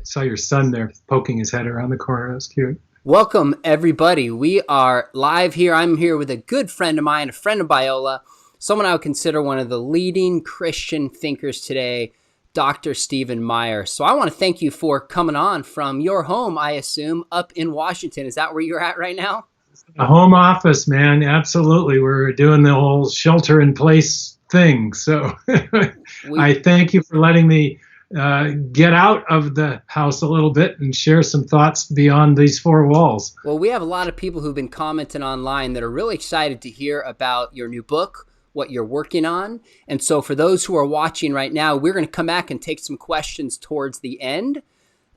saw your son there poking his head around the corner. That was cute. Welcome, everybody. We are live here. I'm here with a good friend of mine, a friend of Biola, someone I would consider one of the leading Christian thinkers today, Dr. Stephen Meyer. So I want to thank you for coming on from your home, I assume, up in Washington. Is that where you're at right now? A home office, man. Absolutely. We're doing the whole shelter in place thing. So I thank you for letting me get out of the house a little bit and share some thoughts beyond these four walls. Well, we have a lot of people who've been commenting online that are really excited to hear about your new book, what you're working on. And so for those who are watching right now, we're going to come back and take some questions towards the end.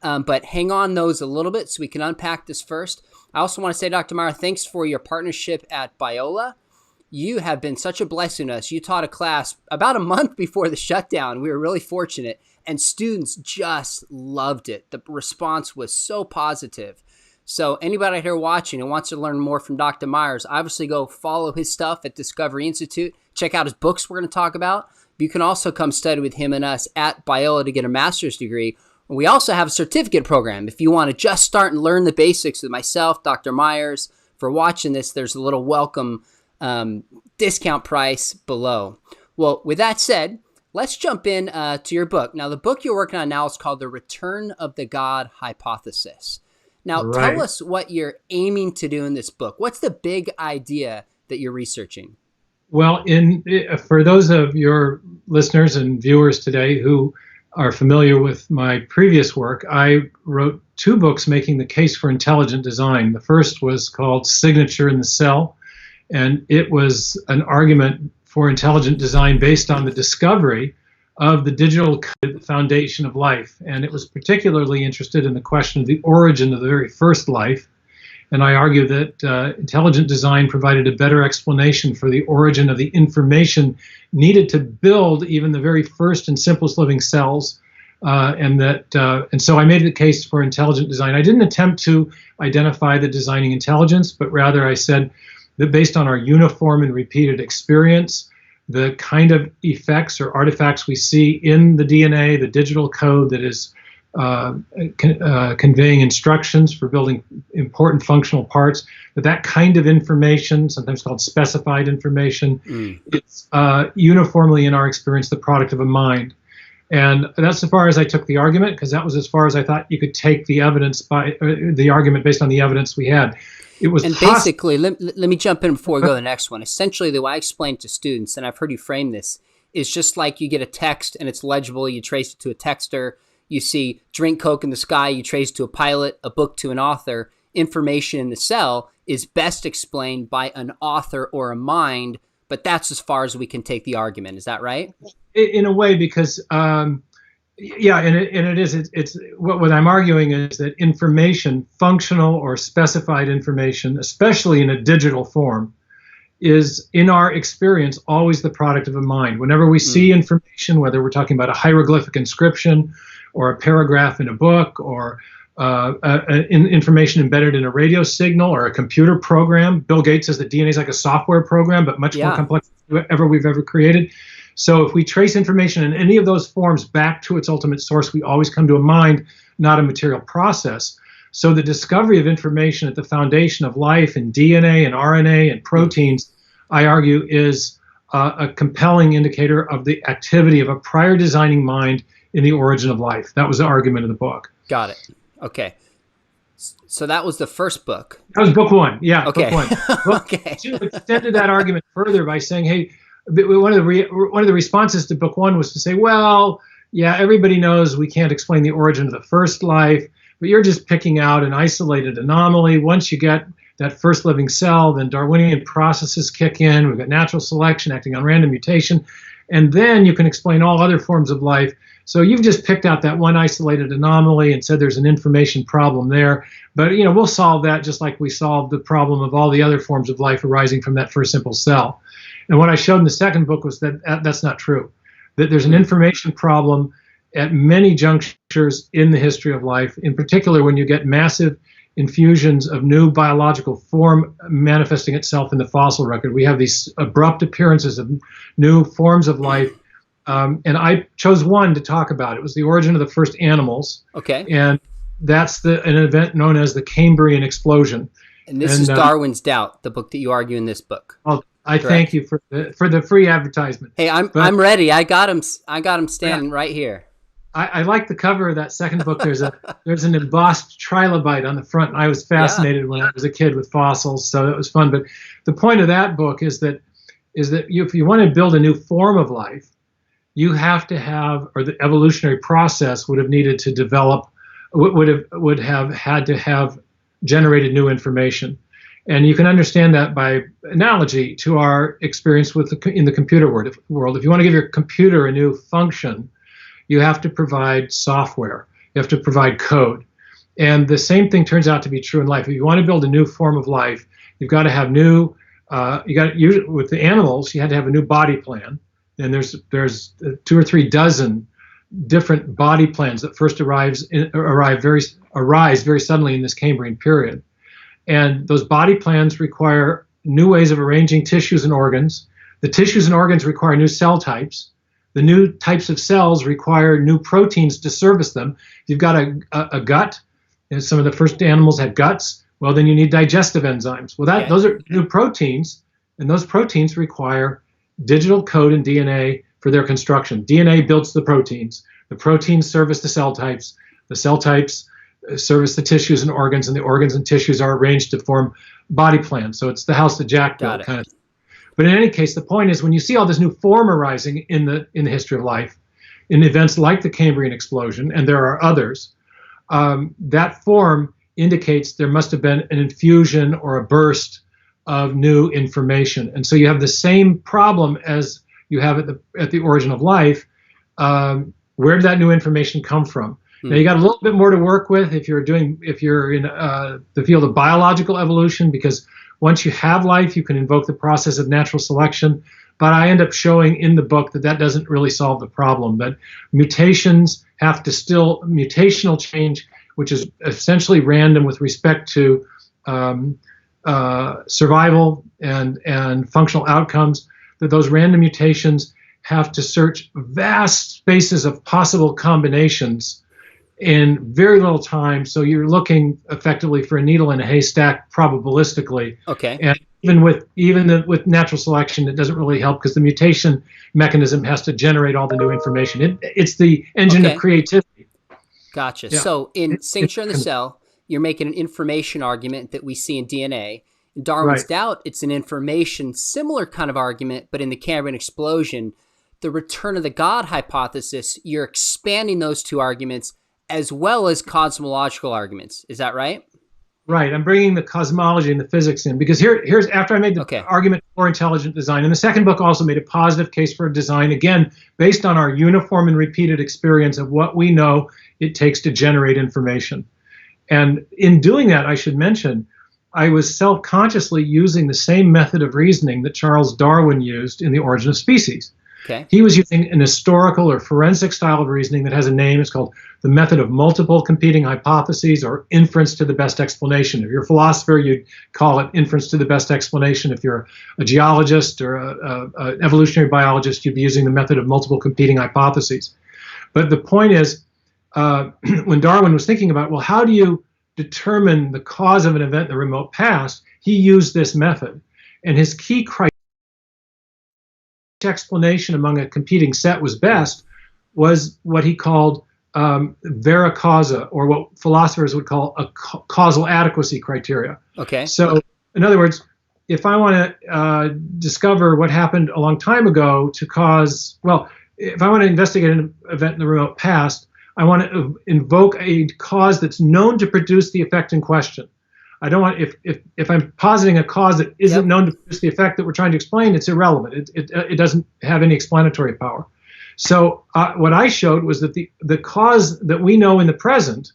But hang on those a little bit so we can unpack this first. I also want to say, Dr. Meyer, thanks for your partnership at Biola. You have been such a blessing to us. You taught a class about a month before the shutdown. We were really fortunate. And students just loved it. The response was so positive. So anybody out here watching and wants to learn more from Dr. Myers, obviously go follow his stuff at Discovery Institute. Check out his books we're going to talk about. You can also come study with him and us at Biola to get a master's degree. We also have a certificate program. If you want to just start and learn the basics with myself, Dr. Myers, for watching this, there's a little welcome discount price below. Well, with that said, let's jump in to your book. Now, the book you're working on now is called The Return of the God Hypothesis. Now, Tell us what you're aiming to do in this book. What's the big idea that you're researching? Well, for those of your listeners and viewers today who are familiar with my previous work, I wrote two books making the case for intelligent design. The first was called Signature in the Cell, and it was an argument for intelligent design based on the discovery of the digital code, the foundation of life. And it was particularly interested in the question of the origin of the very first life. And I argue that intelligent design provided a better explanation for the origin of the information needed to build even the very first and simplest living cells. And so I made the case for intelligent design. I didn't attempt to identify the designing intelligence, but rather I said that based on our uniform and repeated experience, the kind of effects or artifacts we see in the DNA, the digital code that is conveying instructions for building important functional parts, that kind of information, sometimes called specified information, it's uniformly in our experience the product of a mind. And that's as far as I took the argument, because that was as far as I thought you could take the evidence the argument based on the evidence we had. It was basically, let me jump in before we go to the next one. Essentially, the way I explain to students, and I've heard you frame this, is just like you get a text and it's legible, you trace it to a texter. You see drink Coke in the sky, you trace to a pilot, a book to an author. Information in the cell is best explained by an author or a mind, but that's as far as we can take the argument. Is that right? In a way, because it's what I'm arguing is that information, functional or specified information, especially in a digital form, is in our experience always the product of a mind. Whenever we see information, whether we're talking about a hieroglyphic inscription or a paragraph in a book or information embedded in a radio signal or a computer program, Bill Gates says that DNA is like a software program, but much more complex than we've ever created. So if we trace information in any of those forms back to its ultimate source, we always come to a mind, not a material process. So the discovery of information at the foundation of life in DNA and RNA and proteins, I argue, is a compelling indicator of the activity of a prior designing mind in the origin of life. That was the argument of the book. Got it. Okay. So that was the first book. That was book one. Yeah, okay. Book one. Book two extended that argument further by saying, hey, one of the responses to book one was to say, well, yeah, everybody knows we can't explain the origin of the first life, but you're just picking out an isolated anomaly. Once you get that first living cell, then Darwinian processes kick in. We've got natural selection acting on random mutation, and then you can explain all other forms of life. So you've just picked out that one isolated anomaly and said there's an information problem there. But we'll solve that just like we solved the problem of all the other forms of life arising from that first simple cell. And what I showed in the second book was that that's not true, that there's an information problem at many junctures in the history of life, in particular when you get massive infusions of new biological form manifesting itself in the fossil record. We have these abrupt appearances of new forms of life And I chose one to talk about. It was the origin of the first animals. Okay. And that's an event known as the Cambrian explosion. And this is Darwin's Doubt, the book that you argue in this book. Well, I thank you for the free advertisement. Hey, I'm ready. I got him standing right here. I like the cover of that second book. There's an embossed trilobite on the front. I was fascinated when I was a kid with fossils, so it was fun. But the point of that book is that if you want to build a new form of life, you have to have, or the evolutionary process would have needed to develop, would have had to have generated new information. And you can understand that by analogy to our experience in the computer world. If you want to give your computer a new function, you have to provide software. You have to provide code. And the same thing turns out to be true in life. If you want to build a new form of life, you've got to have with the animals, you had to have a new body plan. And there's 2 or 3 dozen different body plans that first arise very suddenly in this Cambrian period. And those body plans require new ways of arranging tissues and organs. The tissues and organs require new cell types. The new types of cells require new proteins to service them. You've got a gut, and some of the first animals had guts. Well, then you need digestive enzymes. Well, those are new proteins, and those proteins require digital code and DNA for their construction. DNA builds the proteins. The proteins service the cell types. The cell types service the tissues and organs, and the organs and tissues are arranged to form body plans. So it's the house that Jack built kind of. But in any case, the point is when you see all this new form arising in the history of life, in events like the Cambrian explosion, and there are others, that form indicates there must have been an infusion or a burst of new information. And so you have the same problem as you have at the origin of life. Where did that new information come from? Now you got a little bit more to work with if you're in the field of biological evolution, because once you have life, you can invoke the process of natural selection. But I end up showing in the book that doesn't really solve the problem, that mutations have to mutational change, which is essentially random with respect to survival and functional outcomes, that those random mutations have to search vast spaces of possible combinations in very little time. So you're looking effectively for a needle in a haystack probabilistically. Okay. And even with natural selection, it doesn't really help because the mutation mechanism has to generate all the new information. It's the engine of creativity. Gotcha. Yeah. So in Signature in the Cell, you're making an information argument that we see in DNA. In Darwin's Doubt, it's an information similar kind of argument, but in the Cambrian explosion, the return of the God hypothesis, you're expanding those two arguments as well as cosmological arguments. Is that right? Right. I'm bringing the cosmology and the physics in because here's after I made the argument for intelligent design. And the second book also made a positive case for design, again, based on our uniform and repeated experience of what we know it takes to generate information. And in doing that, I should mention, I was self-consciously using the same method of reasoning that Charles Darwin used in The Origin of Species. Okay. He was using an historical or forensic style of reasoning that has a name. It's called the method of multiple competing hypotheses, or inference to the best explanation. If you're a philosopher, you'd call it inference to the best explanation. If you're a geologist or an evolutionary biologist, you'd be using the method of multiple competing hypotheses. But the point is, when Darwin was thinking about, well, how do you determine the cause of an event in the remote past, he used this method. And his key criteria explanation among a competing set was best was what he called vera causa, or what philosophers would call a causal adequacy criteria. Okay. So in other words, if I want to discover what happened a long time ago to cause, well, if I want to investigate an event in the remote past, I want to invoke a cause that's known to produce the effect in question. I don't want, if I'm positing a cause that isn't known to produce the effect that we're trying to explain, it's irrelevant. It doesn't have any explanatory power. So what I showed was that the cause that we know in the present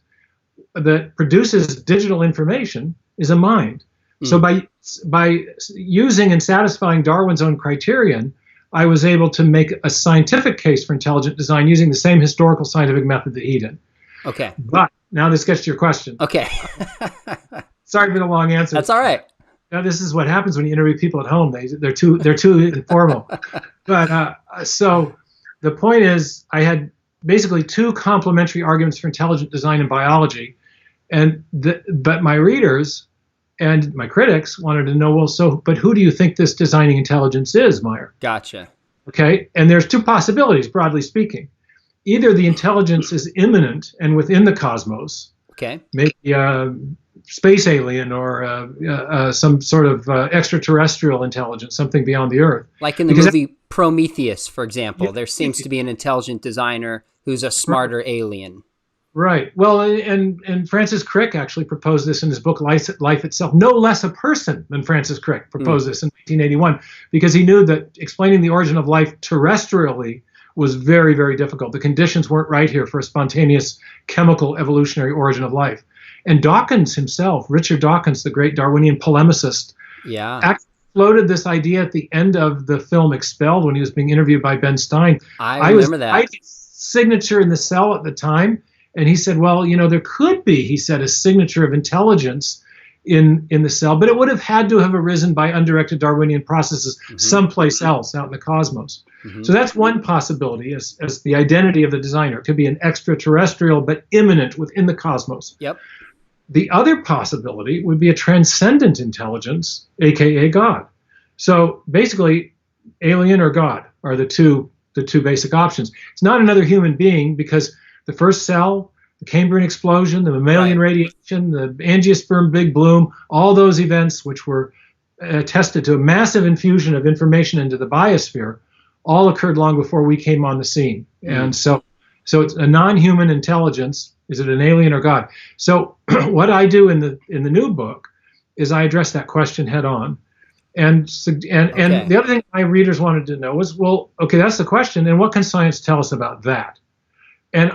that produces digital information is a mind. So by using and satisfying Darwin's own criterion, I was able to make a scientific case for intelligent design using the same historical scientific method that he did. Okay. But now this gets to your question. Okay. Sorry for the long answer. That's all right. Now, this is what happens when you interview people at home. They're too informal. But so the point is, I had basically two complementary arguments for intelligent design in biology, but my readers and my critics wanted to know, well, but who do you think this designing intelligence is, Meyer? Gotcha. Okay, and there's two possibilities, broadly speaking. Either the intelligence is immanent and within the cosmos, okay, maybe space alien or some sort of extraterrestrial intelligence, something beyond the Earth. Like in the movie Prometheus, for example, there seems to be an intelligent designer who's a smarter alien. Right. Well, and Francis Crick actually proposed this in his book, Life Itself. No less a person than Francis Crick proposed this in 1981, because he knew that explaining the origin of life terrestrially was very, very difficult. The conditions weren't right here for a spontaneous chemical evolutionary origin of life. And Dawkins himself, Richard Dawkins, the great Darwinian polemicist, actually floated this idea at the end of the film Expelled when he was being interviewed by Ben Stein. I remember that. I was signature in the cell at the time. And he said, well, there could be, he said, a signature of intelligence in the cell, but it would have had to have arisen by undirected Darwinian processes someplace else out in the cosmos. So that's one possibility as the identity of the designer. It could be an extraterrestrial but immanent within the cosmos. Yep. The other possibility would be a transcendent intelligence, aka God. So basically, alien or God are the two basic options. It's not another human being, because the first cell, the Cambrian explosion, the mammalian radiation, the angiosperm big bloom, all those events which were attested to a massive infusion of information into the biosphere, all occurred long before we came on the scene. And so it's a non-human intelligence. Is it an alien or God? So what I do in the new book is I address that question head on. And the other thing my readers wanted to know was, well, okay, that's the question, and what can science tell us about that? And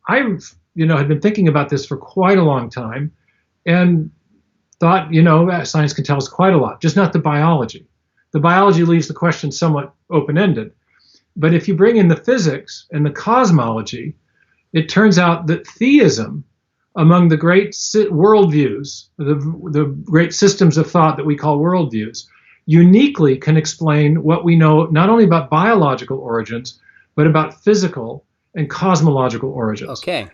I, had been thinking about this for quite a long time, and thought, science can tell us quite a lot, just not the biology. The biology leaves the question somewhat open-ended. But if you bring in the physics and the cosmology, it turns out that theism, among the great worldviews, the great systems of thought that we call worldviews, uniquely can explain what we know not only about biological origins, but about physical and cosmological origins. Okay.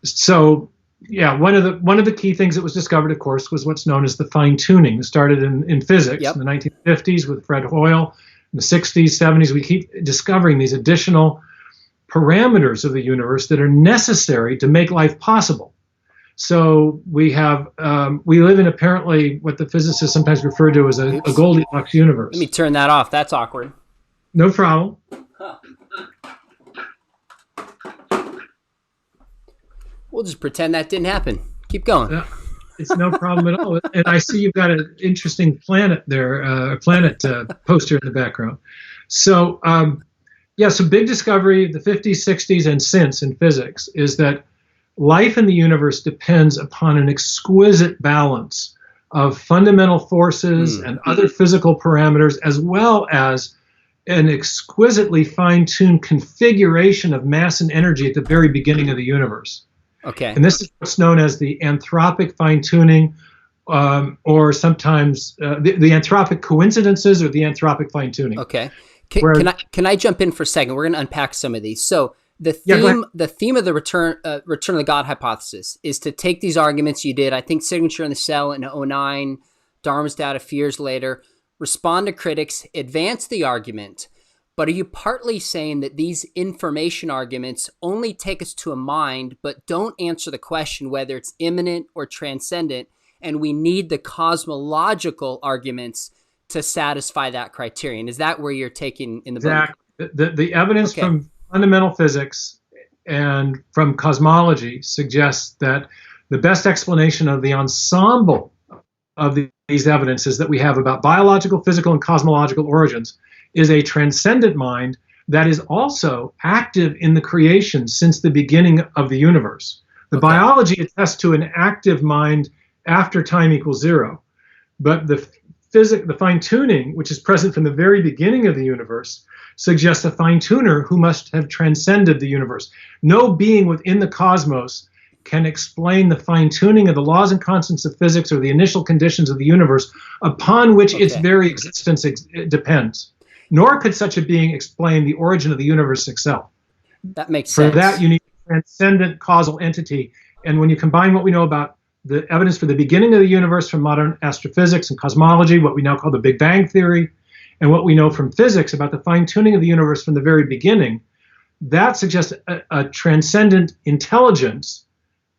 So, yeah, one of the key things that was discovered, of course, was what's known as the fine-tuning. It started in physics in the 1950s with Fred Hoyle. In the 60s, 70s, we keep discovering these additional parameters of the universe that are necessary to make life possible. So we live in apparently what the physicists sometimes refer to as a Goldilocks universe. Let me turn that off. That's awkward. No problem. We'll just pretend that didn't happen. Keep going. It's no problem at all. And I see you've got an interesting planet there, a planet poster in the background. So, so big discovery, the 50s, 60s, and since in physics is that life in the universe depends upon an exquisite balance of fundamental forces and other physical parameters, as well as an exquisitely fine-tuned configuration of mass and energy at the very beginning of the universe. Okay. And this is what's known as the anthropic fine-tuning, or sometimes the anthropic coincidences or the anthropic fine-tuning. Okay. Can I jump in for a second? We're going to unpack some of these. So the theme of the return of the God hypothesis is to take these arguments you did, I think Signature in the Cell in 2009, Darmstadt a few years later, respond to critics, advance the argument. But are you partly saying that these information arguments only take us to a mind, but don't answer the question whether it's immanent or transcendent, and we need the cosmological arguments to satisfy that criterion? Is that where you're taking in the book? Exactly. The evidence from fundamental physics and from cosmology suggests that the best explanation of the ensemble of these evidences that we have about biological, physical, and cosmological origins is a transcendent mind that is also active in the creation since the beginning of the universe. The biology attests to an active mind after time equals zero, but the fine-tuning, which is present from the very beginning of the universe, suggests a fine-tuner who must have transcended the universe. No being within the cosmos can explain the fine-tuning of the laws and constants of physics or the initial conditions of the universe upon which its very existence depends. nor could such a being explain the origin of the universe itself. That makes For sense. that, you need a transcendent causal entity. And when you combine what we know about the evidence for the beginning of the universe from modern astrophysics and cosmology, what we now call the Big Bang Theory, and what we know from physics about the fine-tuning of the universe from the very beginning, that suggests a transcendent intelligence.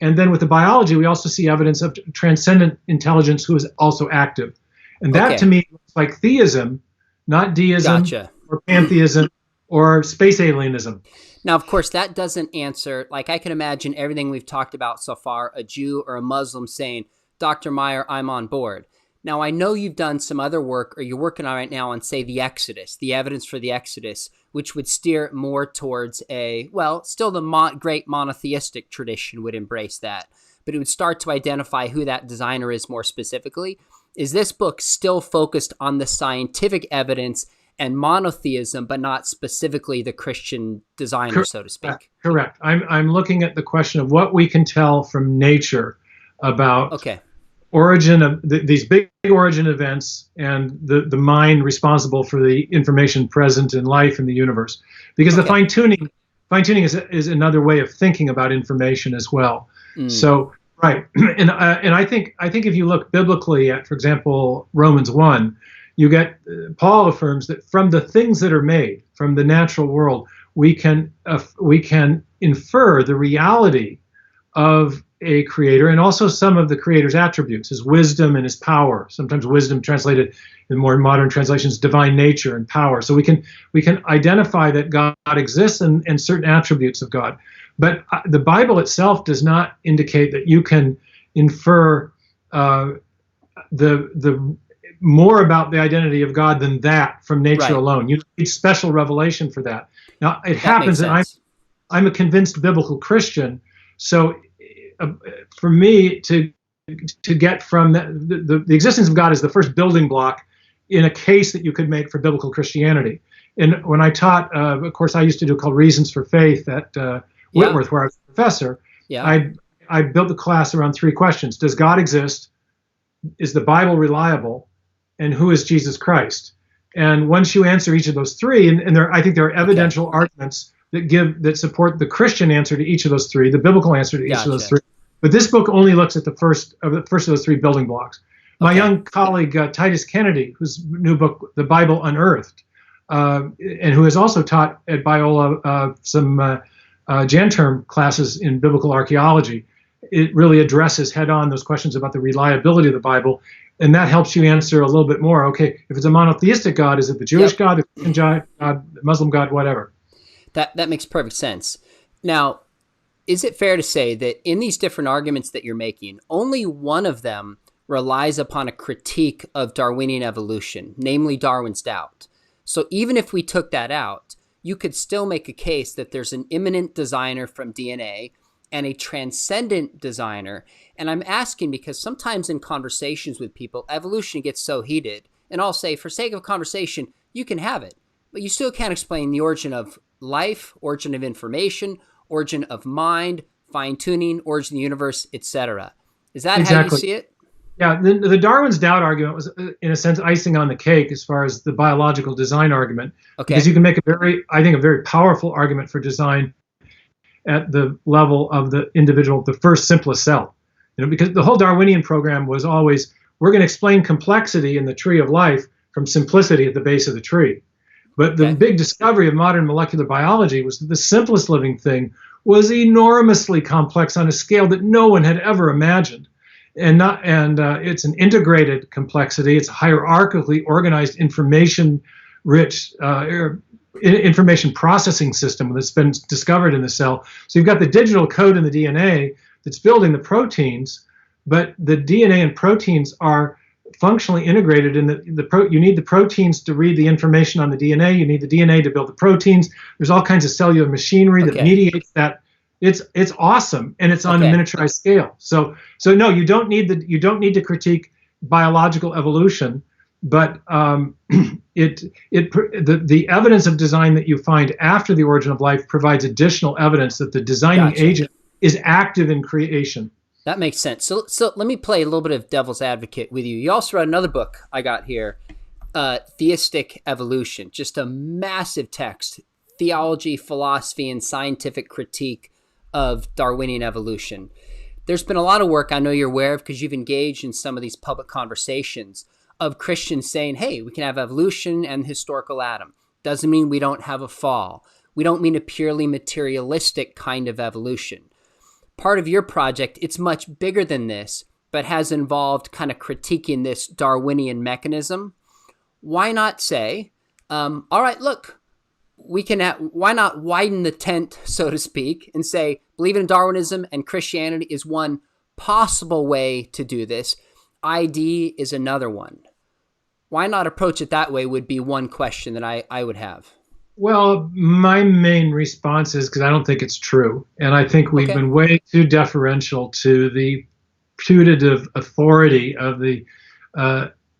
And then with the biology, we also see evidence of transcendent intelligence who is also active. And that to me looks like theism, not deism or pantheism or space alienism. Now, of course, that doesn't answer, like I can imagine everything we've talked about so far, a Jew or a Muslim saying, Dr. Meyer, I'm on board. Now, I know you've done some other work, or you're working on right now on, say, the Exodus, the evidence for the Exodus, which would steer more towards still the great monotheistic tradition would embrace that, but it would start to identify who that designer is more specifically. Is this book still focused on the scientific evidence and monotheism, but not specifically the Christian designer, so to speak? Correct. I'm looking at the question of what we can tell from nature about origin of these big origin events and the mind responsible for the information present in life in the universe. Because the fine-tuning is another way of thinking about information as well. So, right. And I think if you look biblically at, for example, Romans 1, you get Paul affirms that from the things that are made, from the natural world, we can infer the reality of a creator and also some of the creator's attributes, his wisdom and his power. Sometimes wisdom translated in more modern translations, divine nature and power. So we can identify that God exists and certain attributes of God. But the Bible itself does not indicate that you can infer the more about the identity of God than that from nature alone. You need special revelation for that. Now, it happens that I'm a convinced biblical Christian, so for me to get from the existence of God is the first building block in a case that you could make for biblical Christianity. And when I taught, of course, I used to do called Reasons for Faith at Whitworth, where I was a professor. I built the class around three questions. Does God exist? Is the Bible reliable? And who is Jesus Christ? And once you answer each of those three, and I think there are evidential arguments that support the Christian answer to each of those three, the biblical answer to each of those three. But this book only looks at the first of those three building blocks. My young colleague Titus Kennedy, whose new book, The Bible Unearthed, and who has also taught at Biola some Jan-term classes in biblical archaeology, it really addresses head-on those questions about the reliability of the Bible. And that helps you answer a little bit more. Okay, if it's a monotheistic God, is it the Jewish God, the Christian God, the Muslim God, whatever? That makes perfect sense. Now, is it fair to say that in these different arguments that you're making, only one of them relies upon a critique of Darwinian evolution, namely Darwin's doubt? So even if we took that out, you could still make a case that there's an immanent designer from DNA and a transcendent designer. And I'm asking because sometimes in conversations with people, evolution gets so heated, and I'll say, for sake of conversation, you can have it, but you still can't explain the origin of life, origin of information, origin of mind, fine-tuning, origin of the universe, etc. Is that how you see it? Yeah, the Darwin's doubt argument was, in a sense, icing on the cake as far as the biological design argument, because you can make a very powerful argument for design at the level of the individual, the first simplest cell. Because the whole Darwinian program was always, we're going to explain complexity in the tree of life from simplicity at the base of the tree. But the big discovery of modern molecular biology was that the simplest living thing was enormously complex on a scale that no one had ever imagined. And it's an integrated complexity. It's a hierarchically organized information-rich information processing system that's been discovered in the cell. So you've got the digital code in the DNA that's building the proteins, but the DNA and proteins are functionally integrated in you need the proteins to read the information on the DNA. You need the DNA to build the proteins. There's all kinds of cellular machinery that mediates that. It's awesome, and it's on a miniaturized scale. So no, you don't need to critique biological evolution, but the evidence of design that you find after the origin of life provides additional evidence that the designing agent is active in creation. That makes sense. So let me play a little bit of devil's advocate with you. You also wrote another book I got here, Theistic Evolution, just a massive text, theology, philosophy, and scientific critique of Darwinian evolution. There's been a lot of work I know you're aware of because you've engaged in some of these public conversations of Christians saying, hey, we can have evolution and historical Adam. Doesn't mean we don't have a fall. We don't mean a purely materialistic kind of evolution. Part of your project, it's much bigger than this, but has involved kind of critiquing this Darwinian mechanism. Why not say, all right, look, why not widen the tent, so to speak, and say believing in Darwinism and Christianity is one possible way to do this. ID is another one. Why not approach it that way would be one question that I would have. Well, my main response is because I don't think it's true. And I think we've been way too deferential to the putative authority of the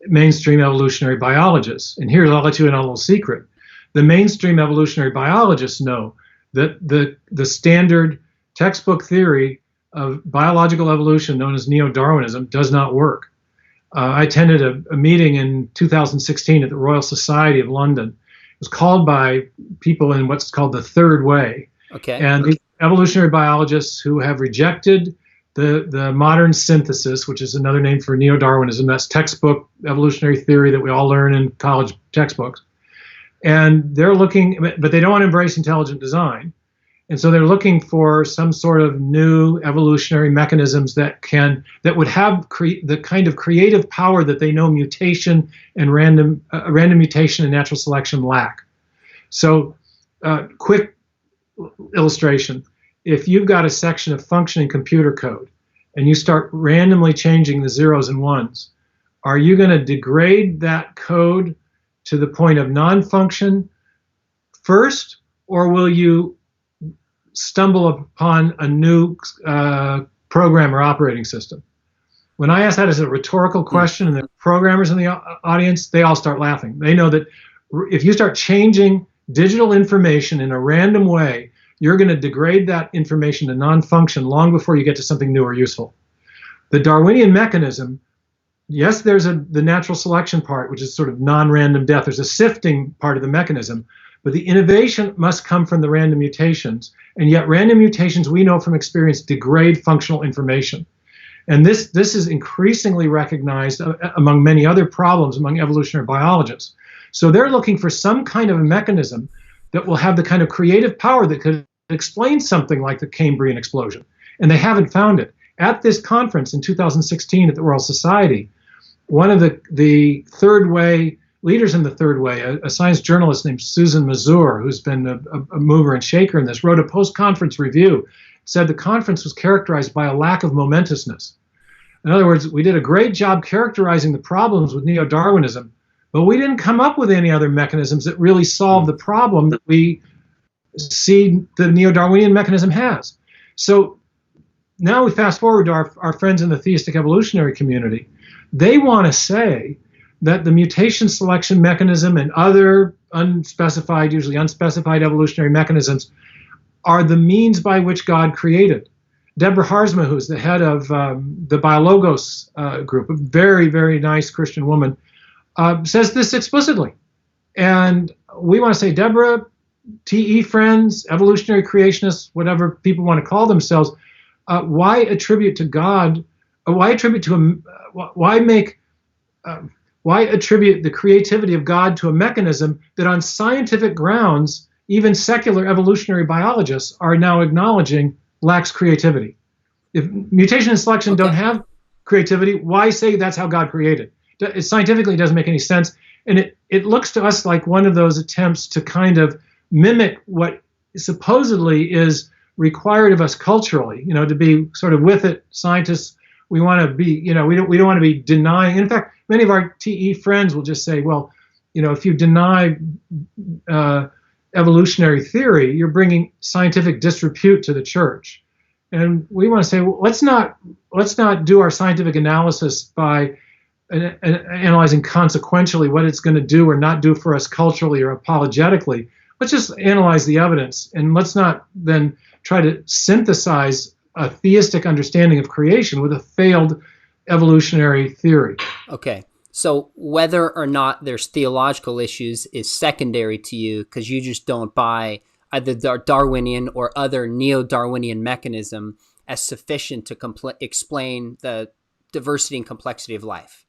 mainstream evolutionary biologists. And here's, I'll let you in on a little secret. The mainstream evolutionary biologists know that the standard textbook theory of biological evolution known as neo-Darwinism does not work. I attended a meeting in 2016 at the Royal Society of London. It was called by people in what's called the third way. Okay. And the evolutionary biologists who have rejected the modern synthesis, which is another name for neo-Darwinism, that's textbook evolutionary theory that we all learn in college textbooks. And they're looking, but they don't want to embrace intelligent design. And so they're looking for some sort of new evolutionary mechanisms that would have the kind of creative power that they know mutation and random mutation and natural selection lack. So, quick illustration: if you've got a section of functioning computer code and you start randomly changing the zeros and ones, are you going to degrade that code to the point of non-function first, or will you stumble upon a new program or operating system? When I ask that as a rhetorical question, and the programmers in the audience, they all start laughing. They know that if you start changing digital information in a random way, you're going to degrade that information to non-function long before you get to something new or useful. The Darwinian mechanism, yes, there's the natural selection part, which is sort of non-random death. There's a sifting part of the mechanism. But the innovation must come from the random mutations. And yet random mutations, we know from experience, degrade functional information. And this is increasingly recognized among many other problems among evolutionary biologists. So they're looking for some kind of a mechanism that will have the kind of creative power that could explain something like the Cambrian explosion. And they haven't found it. At this conference in 2016 at the Royal Society, one of the third way leaders in the third way, a science journalist named Susan Mazur, who's been a mover and shaker in this, wrote a post-conference review, said the conference was characterized by a lack of momentousness. In other words, we did a great job characterizing the problems with neo-Darwinism, but we didn't come up with any other mechanisms that really solve the problem that we see the neo-Darwinian mechanism has. So now we fast forward to our friends in the theistic evolutionary community. They want to say that the mutation selection mechanism and other unspecified, usually unspecified evolutionary mechanisms are the means by which God created. Deborah Harzma, who's the head of the Biologos group, a very, very nice Christian woman, says this explicitly. And we want to say, Deborah, TE friends, evolutionary creationists, whatever people want to call themselves, why attribute to God, why attribute the creativity of God to a mechanism that on scientific grounds, even secular evolutionary biologists are now acknowledging lacks creativity? If mutation and selection don't have creativity, why say that's how God created? It scientifically doesn't make any sense. And it looks to us like one of those attempts to kind of mimic what supposedly is required of us culturally, to be sort of with it. Scientists, we want to be, we don't want to be denying. In fact, many of our TE friends will just say, well, if you deny evolutionary theory, you're bringing scientific disrepute to the church. And we want to say, well, let's not do our scientific analysis by analyzing consequentially what it's going to do or not do for us culturally or apologetically. Let's just analyze the evidence, and let's not then try to synthesize a theistic understanding of creation with a failed evolutionary theory. Okay. So whether or not there's theological issues is secondary to you because you just don't buy either Darwinian or other neo-Darwinian mechanism as sufficient to explain the diversity and complexity of life.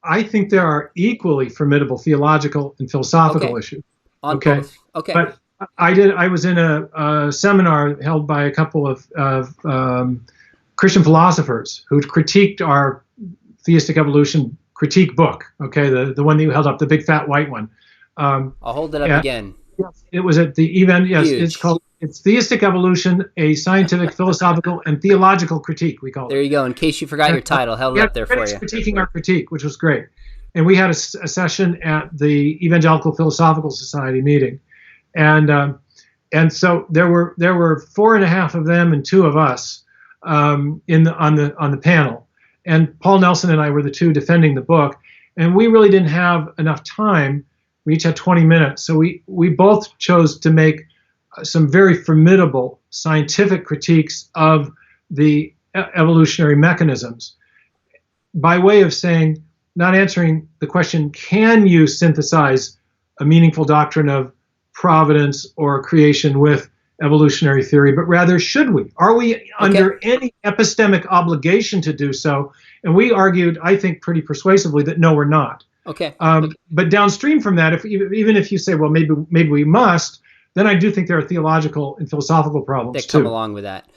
I think there are equally formidable theological and philosophical issues. On both. Okay. But I was in a seminar held by a couple of Christian philosophers who critiqued our theistic evolution critique book. Okay, the one that you held up, the big fat white one. I'll hold it up again. It was at the event. Yes, Huge. It's Theistic Evolution, a scientific, philosophical, and theological critique, we call it. There you go. In case you forgot your title, held it up there for you. Critiquing our critique, which was great. And we had a session at the Evangelical Philosophical Society meeting. And so there were 4.5 of them and 2 of us on the panel. And Paul Nelson and I were the 2 defending the book. And we really didn't have enough time. We each had 20 minutes. So we both chose to make some very formidable scientific critiques of the evolutionary mechanisms by way of saying, not answering the question, can you synthesize a meaningful doctrine of providence or creation with evolutionary theory, but rather should we? Are we under any epistemic obligation to do so? And we argued, I think pretty persuasively, that no, we're not. But downstream from that, even if you say, well, maybe we must, then I do think there are theological and philosophical problems that come along with that.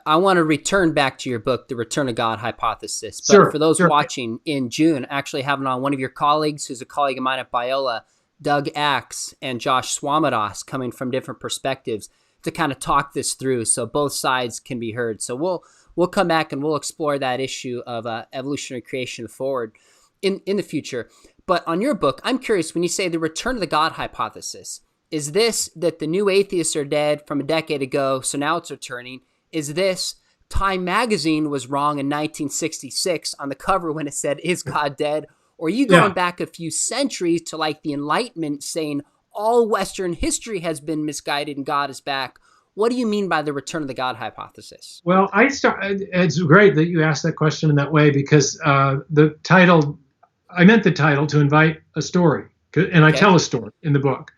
I want to return back to your book, The Return of God Hypothesis. But for those watching, in June, actually having on one of your colleagues, who's a colleague of mine at Biola, Doug Axe and Josh Swamidas, coming from different perspectives to kind of talk this through so both sides can be heard. So we'll come back and we'll explore that issue of evolutionary creation forward in the future. But on your book, I'm curious, when you say the return of the God hypothesis, is this that the new atheists are dead from a decade ago, so now it's returning? Is this Time magazine was wrong in 1966 on the cover when it said, "Is God dead?" Or are you going back a few centuries to like the Enlightenment saying all Western history has been misguided and God is back? What do you mean by the return of the God hypothesis? Well, it's great that you asked that question in that way because I meant the title to invite a story, and I tell a story in the book.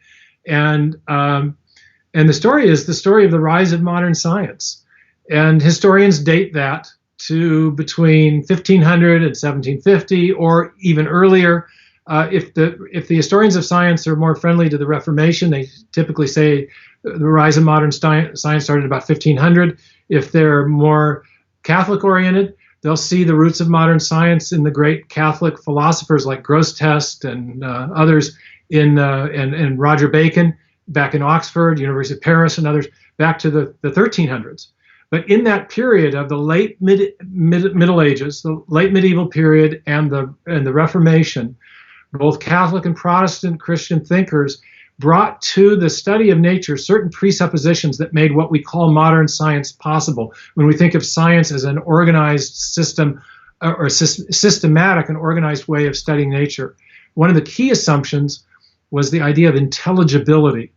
And the story is the story of the rise of modern science. And historians date that to between 1500 and 1750 or even earlier. If the historians of science are more friendly to the Reformation, they typically say the rise of modern science started about 1500. If they're more Catholic oriented, they'll see the roots of modern science in the great Catholic philosophers like Grosseteste and others and Roger Bacon back in Oxford, University of Paris, and others back to the 1300s. But in that period of the late Middle Ages, the late medieval period, and the Reformation, both Catholic and Protestant Christian thinkers brought to the study of nature certain presuppositions that made what we call modern science possible. When we think of science as an organized system or systematic and organized way of studying nature, one of the key assumptions was the idea of intelligibility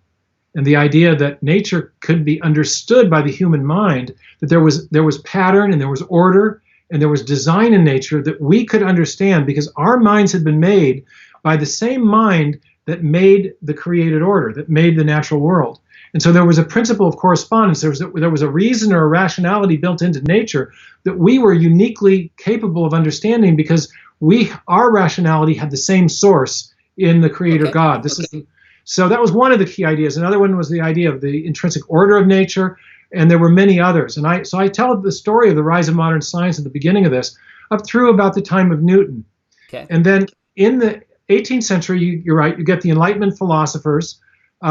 and the idea that nature could be understood by the human mind, that there was pattern and there was order and there was design in nature that we could understand because our minds had been made by the same mind that made the created order, that made the natural world. And so there was a principle of correspondence. There was a reason or a rationality built into nature that we were uniquely capable of understanding because our rationality had the same source in the Creator God. So that was one of the key ideas. Another one was the idea of the intrinsic order of nature, and there were many others. And I tell the story of the rise of modern science at the beginning of this, up through about the time of Newton. And then in the 18th century, you're right, you get the Enlightenment philosophers,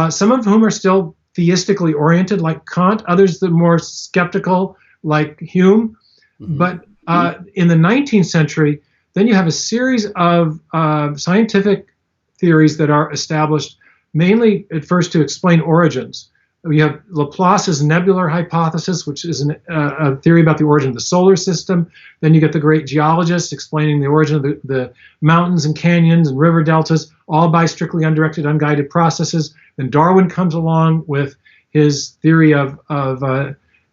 some of whom are still theistically oriented, like Kant, others that are more skeptical, like Hume. But in the 19th century, then you have a series of scientific theories that are established mainly at first to explain origins. We have Laplace's nebular hypothesis, which is a theory about the origin of the solar system. Then you get the great geologists explaining the origin of the mountains and canyons and river deltas, all by strictly undirected, unguided processes. Then Darwin comes along with his theory of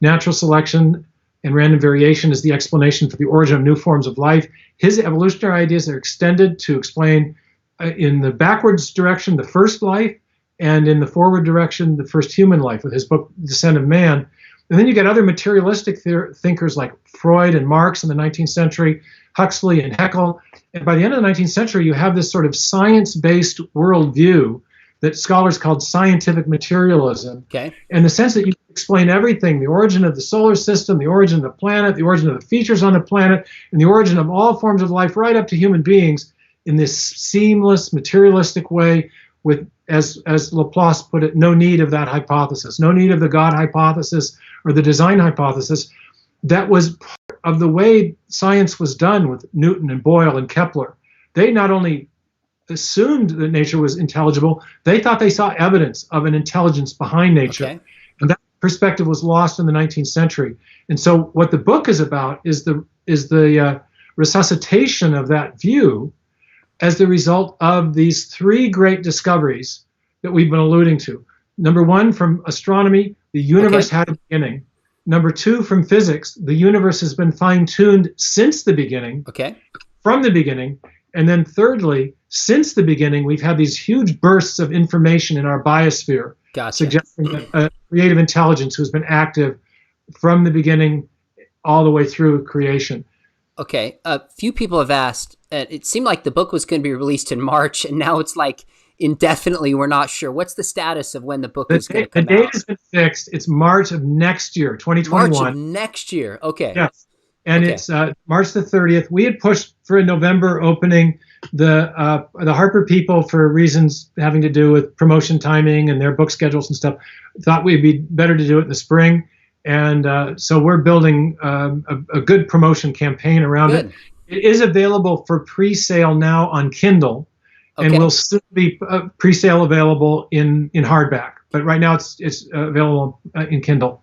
natural selection and random variation is the explanation for the origin of new forms of life. His evolutionary ideas are extended to explain in the backwards direction the first life, and in the forward direction the first human life, with his book Descent of Man. And then you get other materialistic thinkers like Freud and Marx in the 19th century, Huxley and Haeckel. And by the end of the 19th century, you have this sort of science-based worldview that scholars called scientific materialism. Okay. In the sense that you explain everything, the origin of the solar system, the origin of the planet, the origin of the features on the planet, and the origin of all forms of life right up to human beings in this seamless, materialistic way with, as Laplace put it, no need of that hypothesis, no need of the God hypothesis or the design hypothesis. That was part of the way science was done with Newton and Boyle and Kepler. They not only assumed that nature was intelligible, they thought they saw evidence of an intelligence behind nature. Okay. And that perspective was lost in the 19th century. And so what the book is about is the resuscitation of that view as the result of these three great discoveries that we've been alluding to. Number one, from astronomy, the universe had a beginning. Number two, from physics, the universe has been fine-tuned since the beginning, from the beginning. And then thirdly, since the beginning, we've had these huge bursts of information in our biosphere, suggesting that a creative intelligence who's been active from the beginning all the way through creation. Okay. A few people have asked, it seemed like the book was going to be released in March, and now it's like indefinitely we're not sure. What's the status of when the book is going to come out? The date has been fixed. It's March of next year, 2021. March of next year. Okay. Yes. And it's March the 30th. We had pushed for a November opening. The Harper people, for reasons having to do with promotion timing and their book schedules and stuff, thought we'd be better to do it in the spring. And so we're building a good promotion campaign around it. It is available for pre-sale now on Kindle, and will soon be pre-sale available in hardback. But right now it's available in Kindle.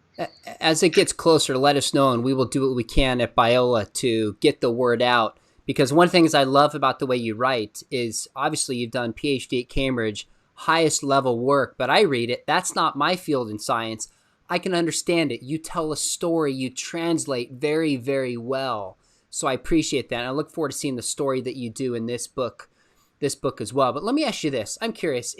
As it gets closer, let us know, and we will do what we can at Biola to get the word out. Because one of the things I love about the way you write is, obviously you've done PhD at Cambridge, highest level work, but I read it. That's not my field in science. I can understand it. You tell a story, you translate very, very well. So I appreciate that. And I look forward to seeing the story that you do in this book as well. But let me ask you this. I'm curious.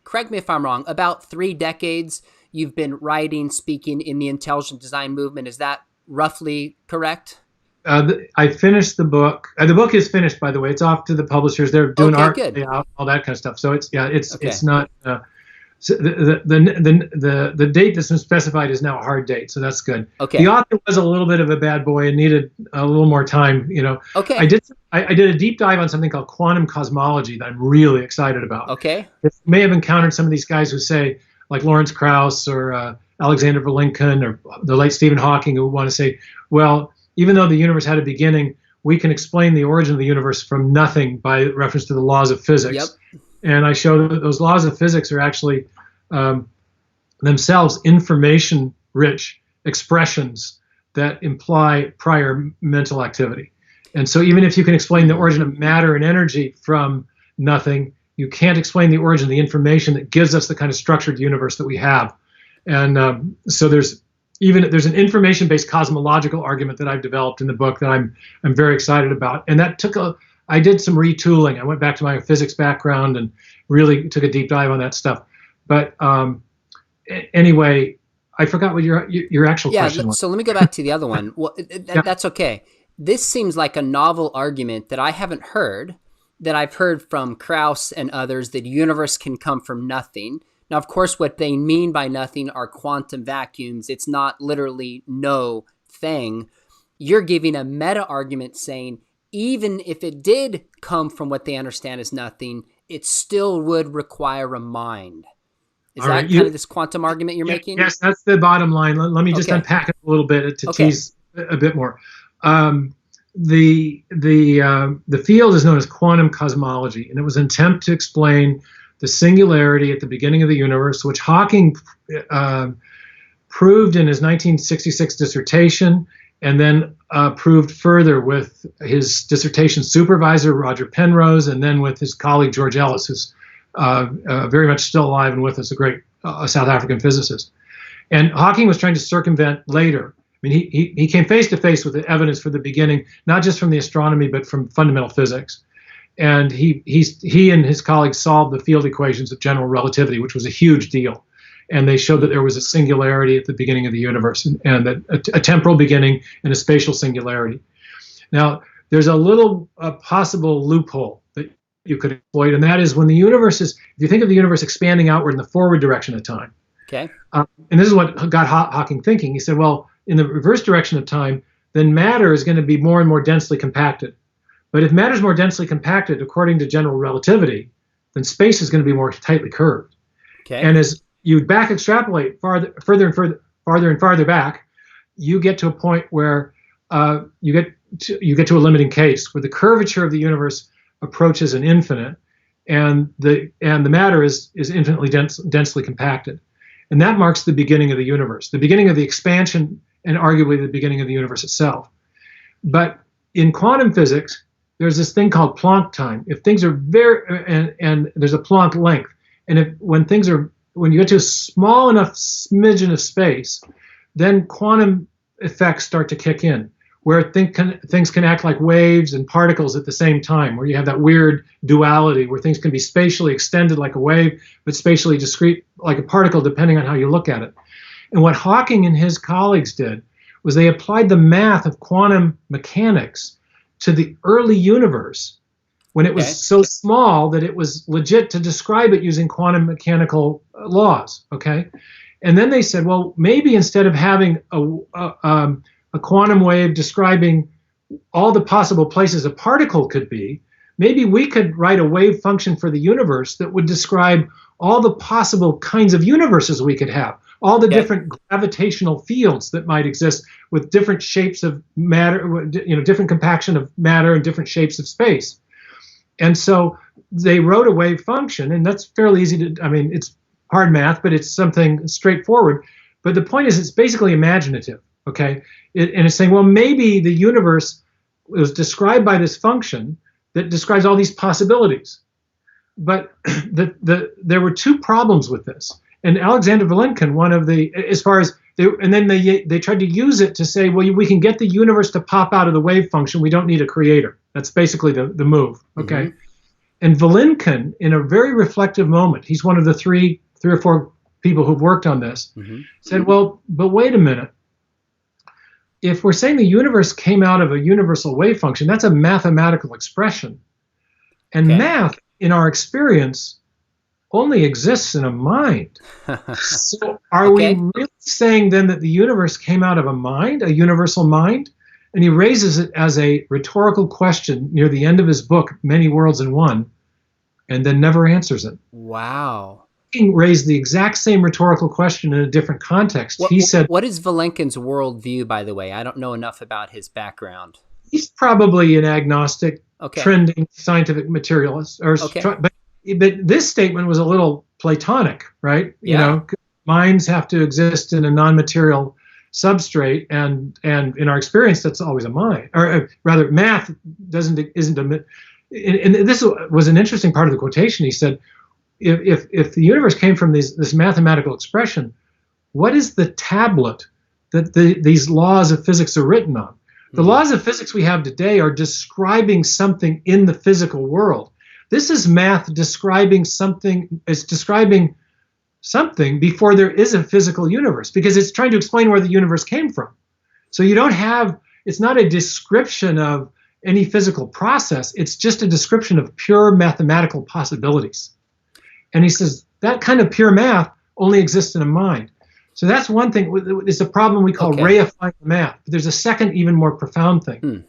Correct me if I'm wrong. About 3 decades you've been writing, speaking in the intelligent design movement. Is that roughly correct? I finished the book. The book is finished, by the way. It's off to the publishers. They're doing art, all that kind of stuff. So it's not. So the date that's been specified is now a hard date, so that's good. Okay. The author was a little bit of a bad boy and needed a little more time. Okay. I did a deep dive on something called quantum cosmology that I'm really excited about. Okay. You may have encountered some of these guys who say, like Lawrence Krauss or Alexander Lincoln or the late Stephen Hawking, who want to say, well, even though the universe had a beginning, we can explain the origin of the universe from nothing by reference to the laws of physics. Yep. And I show that those laws of physics are actually themselves information-rich expressions that imply prior mental activity. And so even if you can explain the origin of matter and energy from nothing, you can't explain the origin of the information that gives us the kind of structured universe that we have. And so there's an information-based cosmological argument that I've developed in the book that I'm very excited about. And that I did some retooling. I went back to my physics background and really took a deep dive on that stuff. But anyway, I forgot what your actual question was. So let me go back to the other one. Well, that's okay. This seems like a novel argument that I haven't heard, that I've heard from Krauss and others, that the universe can come from nothing. Now, of course, what they mean by nothing are quantum vacuums. It's not literally no thing. You're giving a meta argument saying, even if it did come from what they understand as nothing, it still would require a mind. Is that kind of this quantum argument you're making? Yes, that's the bottom line. Let me just unpack it a little bit to tease a bit more. The field is known as quantum cosmology, and it was an attempt to explain the singularity at the beginning of the universe, which Hawking proved in his 1966 dissertation, and then proved further with his dissertation supervisor, Roger Penrose, and then with his colleague, George Ellis, who's very much still alive and with us, a great South African physicist. And Hawking was trying to circumvent later. mean, he came face to face with the evidence for the beginning, not just from the astronomy, but from fundamental physics. And he and his colleagues solved the field equations of general relativity, which was a huge deal. And they showed that there was a singularity at the beginning of the universe, and that a temporal beginning and a spatial singularity. Now, there's a little possible loophole that you could exploit, and that is when the universe is, if you think of the universe expanding outward in the forward direction of time. Okay. And this is what got Hawking thinking. He said, well, in the reverse direction of time, then matter is going to be more and more densely compacted. But if matter is more densely compacted, according to general relativity, then space is going to be more tightly curved. Okay. And as you back extrapolate further and farther back, you get to a point where you get to a limiting case where the curvature of the universe approaches an infinite, and the matter is infinitely densely compacted, and that marks the beginning of the universe, the beginning of the expansion, and arguably the beginning of the universe itself. But in quantum physics, there's this thing called Planck time. If things are and there's a Planck length, and when you get to a small enough smidgen of space, then quantum effects start to kick in, where things can act like waves and particles at the same time, where you have that weird duality where things can be spatially extended like a wave, but spatially discrete like a particle, depending on how you look at it. And what Hawking and his colleagues did was they applied the math of quantum mechanics to the early universe when it was so small that it was legit to describe it using quantum mechanical laws, okay? And then they said, well, maybe instead of having a quantum wave describing all the possible places a particle could be, maybe we could write a wave function for the universe that would describe all the possible kinds of universes we could have, all the different gravitational fields that might exist with different shapes of matter, different compaction of matter and different shapes of space. And so they wrote a wave function, and that's fairly easy to, it's hard math, but it's something straightforward. But the point is, it's basically imaginative, okay? And it's saying, well, maybe the universe was described by this function that describes all these possibilities. But there were two problems with this. And Alexander Vilenkin, they tried to use it to say, well, we can get the universe to pop out of the wave function. We don't need a creator. That's basically the move, okay? Mm-hmm. And Vilenkin, in a very reflective moment, he's one of the three or four people who've worked on this, said, well, but wait a minute. If we're saying the universe came out of a universal wave function, that's a mathematical expression. And math, in our experience, only exists in a mind. So are we really saying then that the universe came out of a mind, a universal mind? And he raises it as a rhetorical question near the end of his book, Many Worlds in One, and then never answers it. Wow. He raised the exact same rhetorical question in a different context. He said, what is Vilenkin's worldview, by the way? I don't know enough about his background. He's probably an agnostic, trending scientific materialist. But this statement was a little Platonic, right? Yeah. You know, minds have to exist in a non-material substrate, and in our experience, that's always a mind, or rather, math isn't a. And this was an interesting part of the quotation. He said, if the universe came from this mathematical expression, what is the tablet that these laws of physics are written on? The laws of physics we have today are describing something in the physical world. This is math describing something. It's describing something before there is a physical universe, because it's trying to explain where the universe came from. So it's not a description of any physical process. It's just a description of pure mathematical possibilities. And he says that kind of pure math only exists in a mind. So that's one thing. It's a problem we call reifying math. But there's a second, even more profound thing.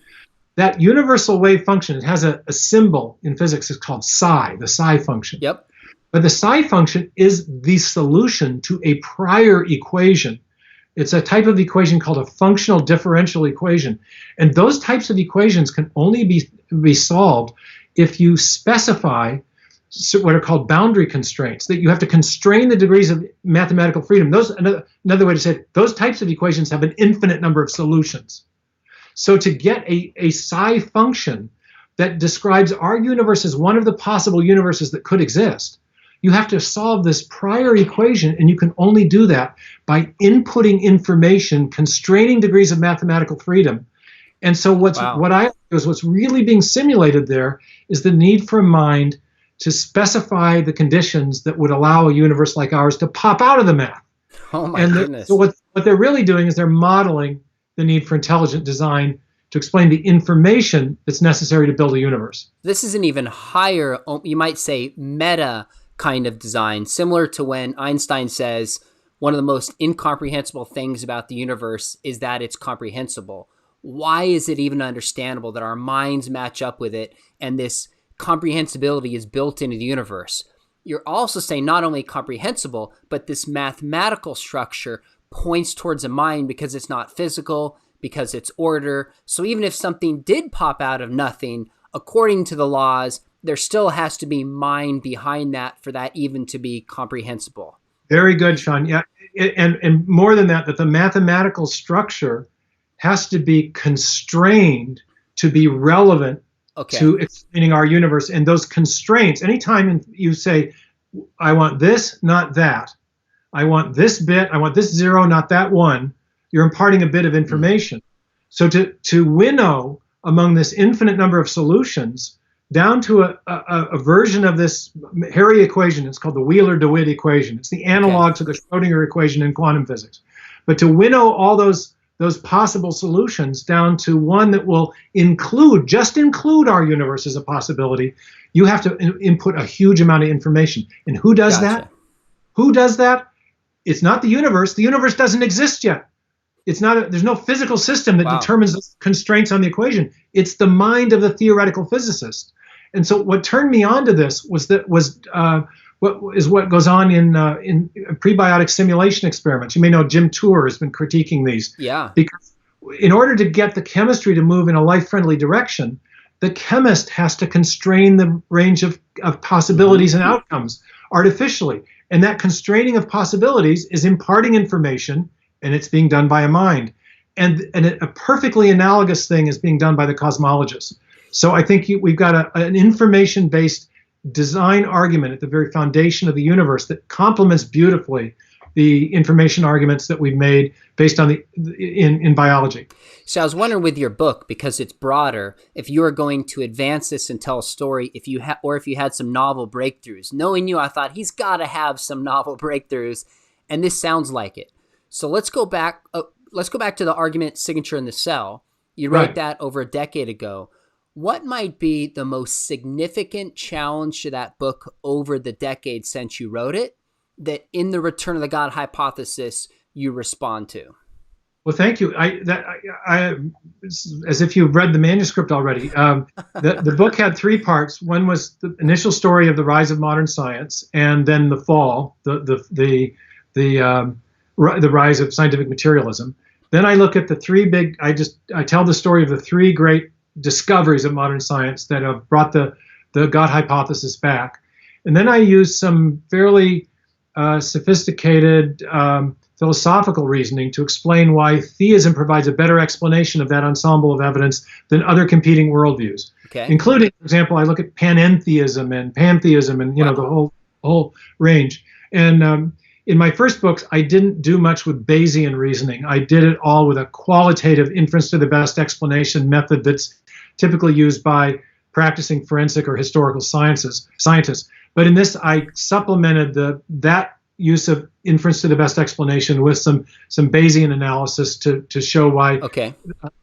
That universal wave function, it has a symbol in physics. It's called psi, the psi function. Yep. But the psi function is the solution to a prior equation. It's a type of equation called a functional differential equation. And those types of equations can only be solved if you specify what are called boundary constraints, that you have to constrain the degrees of mathematical freedom. Another way to say it, those types of equations have an infinite number of solutions. So to get a psi function that describes our universe as one of the possible universes that could exist, You have to solve this prior equation, and you can only do that by inputting information, constraining degrees of mathematical freedom. And so what's really being simulated there is the need for a mind to specify the conditions that would allow a universe like ours to pop out of the math. Oh my goodness. So what they're really doing is they're modeling the need for intelligent design to explain the information that's necessary to build a universe. This is an even higher, you might say, meta kind of design, similar to when Einstein says one of the most incomprehensible things about the universe is that it's comprehensible. Why is it even understandable that our minds match up with it and this comprehensibility is built into the universe? You're also saying not only comprehensible, but this mathematical structure points towards a mind because it's not physical, because it's order. So even if something did pop out of nothing, according to the laws, there still has to be mind behind that for that even to be comprehensible. Very good, Sean. Yeah, and more than that, that the mathematical structure has to be constrained to be relevant to explaining our universe. And those constraints, anytime you say, I want this, not that, I want this bit, I want this 0, not that 1, you're imparting a bit of information. So to winnow among this infinite number of solutions down to a version of this hairy equation, it's called the Wheeler-DeWitt equation. It's the analog to the Schrodinger equation in quantum physics. But to winnow all those possible solutions down to one that will just include our universe as a possibility, you have to input a huge amount of information. And who does that? Who does that? It's not the universe. The universe doesn't exist yet. There's no physical system that determines the constraints on the equation. It's the mind of the theoretical physicist. And so what turned me on to this was what goes on in prebiotic simulation experiments. You may know Jim Tour has been critiquing these. Yeah. Because in order to get the chemistry to move in a life-friendly direction, the chemist has to constrain the range of possibilities and outcomes artificially. And that constraining of possibilities is imparting information, and it's being done by a mind. And a perfectly analogous thing is being done by the cosmologists. So I think we've got an information-based design argument at the very foundation of the universe that complements beautifully the information arguments that we've made based on in biology. So I was wondering with your book, because it's broader, if you were going to advance this and tell a story, if you had some novel breakthroughs. Knowing you, I thought he's got to have some novel breakthroughs, and this sounds like it. So let's go back. Let's go back to the argument signature in the cell. You wrote that over a decade ago. What might be the most significant challenge to that book over the decade since you wrote it that in the Return of the God hypothesis you respond to? Well, thank you. As if you've read the manuscript already. The book had 3 parts. One was the initial story of the rise of modern science, and then the fall, the rise of scientific materialism. Then I look at the 3 big. I tell the story of the 3 great discoveries of modern science that have brought the God hypothesis back. And then I use some fairly sophisticated philosophical reasoning to explain why theism provides a better explanation of that ensemble of evidence than other competing worldviews. Including, for example, I look at panentheism and pantheism and the whole range. And in my first books, I didn't do much with Bayesian reasoning. I did it all with a qualitative inference to the best explanation method that's typically used by practicing forensic or historical scientists. But in this, I supplemented that use of inference to the best explanation with some Bayesian analysis to show why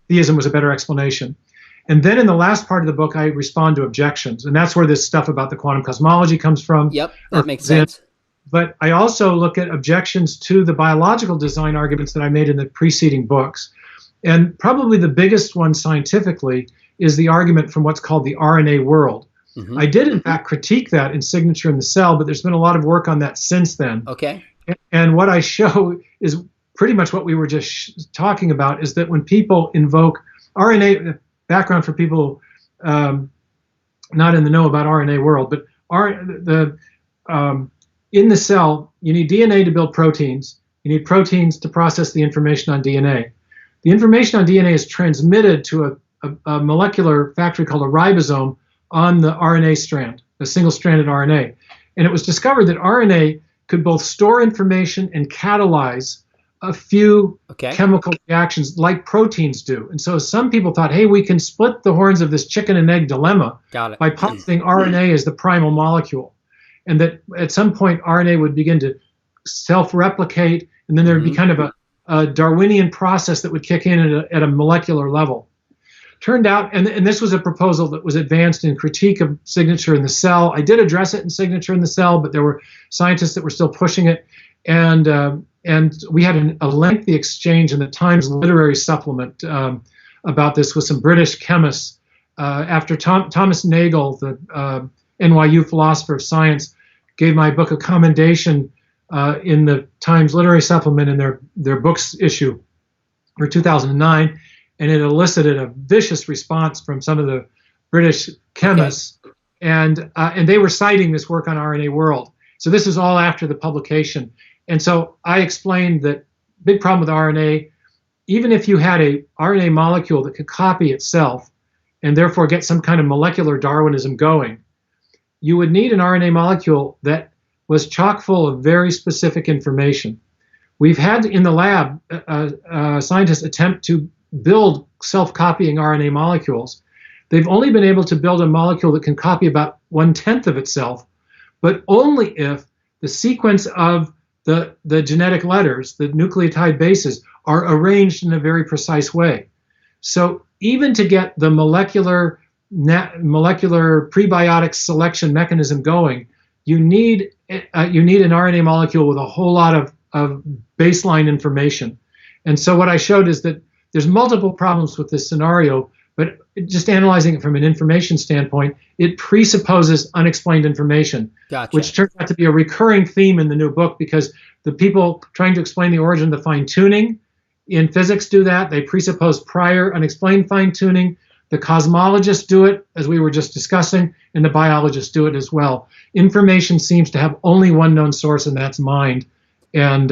theism was a better explanation. And then in the last part of the book, I respond to objections. And that's where this stuff about the quantum cosmology comes from. Yep, that makes sense. But I also look at objections to the biological design arguments that I made in the preceding books. And probably the biggest one scientifically is the argument from what's called the RNA world. I did, in fact, critique that in Signature in the Cell, but there's been a lot of work on that since then. And what I show is pretty much what we were just talking about, is that when people invoke RNA, background for people not in the know about RNA world, but in the cell, you need DNA to build proteins. You need proteins to process the information on DNA. The information on DNA is transmitted to a molecular factory called a ribosome on the RNA strand, a single-stranded RNA. And it was discovered that RNA could both store information and catalyze a few chemical reactions like proteins do. And so some people thought, hey, we can split the horns of this chicken and egg dilemma by positing RNA as the primal molecule. And that at some point, RNA would begin to self-replicate, and then there would be kind of a Darwinian process that would kick in at a molecular level. Turned out, and this was a proposal that was advanced in Critique of Signature in the Cell. I did address it in Signature in the Cell, but there were scientists that were still pushing it. And we had a lengthy exchange in the Times literary supplement about this with some British chemists. After Thomas Nagel, the NYU philosopher of science, gave my book a commendation in the Times literary supplement in their books issue for 2009, and it elicited a vicious response from some of the British chemists, and they were citing this work on RNA World. So this is all after the publication. And so I explained that big problem with RNA, even if you had a RNA molecule that could copy itself and therefore get some kind of molecular Darwinism going, you would need an RNA molecule that was chock full of very specific information. We've had in the lab scientists attempt to build self-copying RNA molecules. They've only been able to build a molecule that can copy about 1/10 of itself, but only if the sequence of the genetic letters, the nucleotide bases, are arranged in a very precise way. So even to get the molecular prebiotic selection mechanism going, you need an RNA molecule with a whole lot of baseline information. And so what I showed is that there's multiple problems with this scenario, but just analyzing it from an information standpoint, it presupposes unexplained information, which turns out to be a recurring theme in the new book, because the people trying to explain the origin of the fine-tuning in physics do that. They presuppose prior unexplained fine-tuning. The cosmologists do it, as we were just discussing, and the biologists do it as well. Information seems to have only one known source, and that's mind. And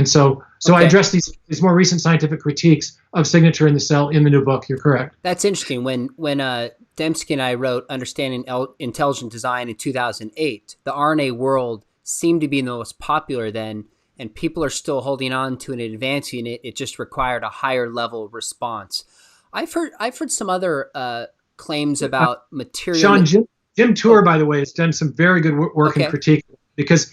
so I address these more recent scientific critiques of Signature in the Cell in the new book. You're correct. That's interesting. When Dembski and I wrote Understanding Intelligent Design in 2008, the RNA World seemed to be the most popular then, and people are still holding on to it and advancing it. It just required a higher level response. I've heard some other claims about material. Sean, Jim Tour, by the way, has done some very good work in critique, because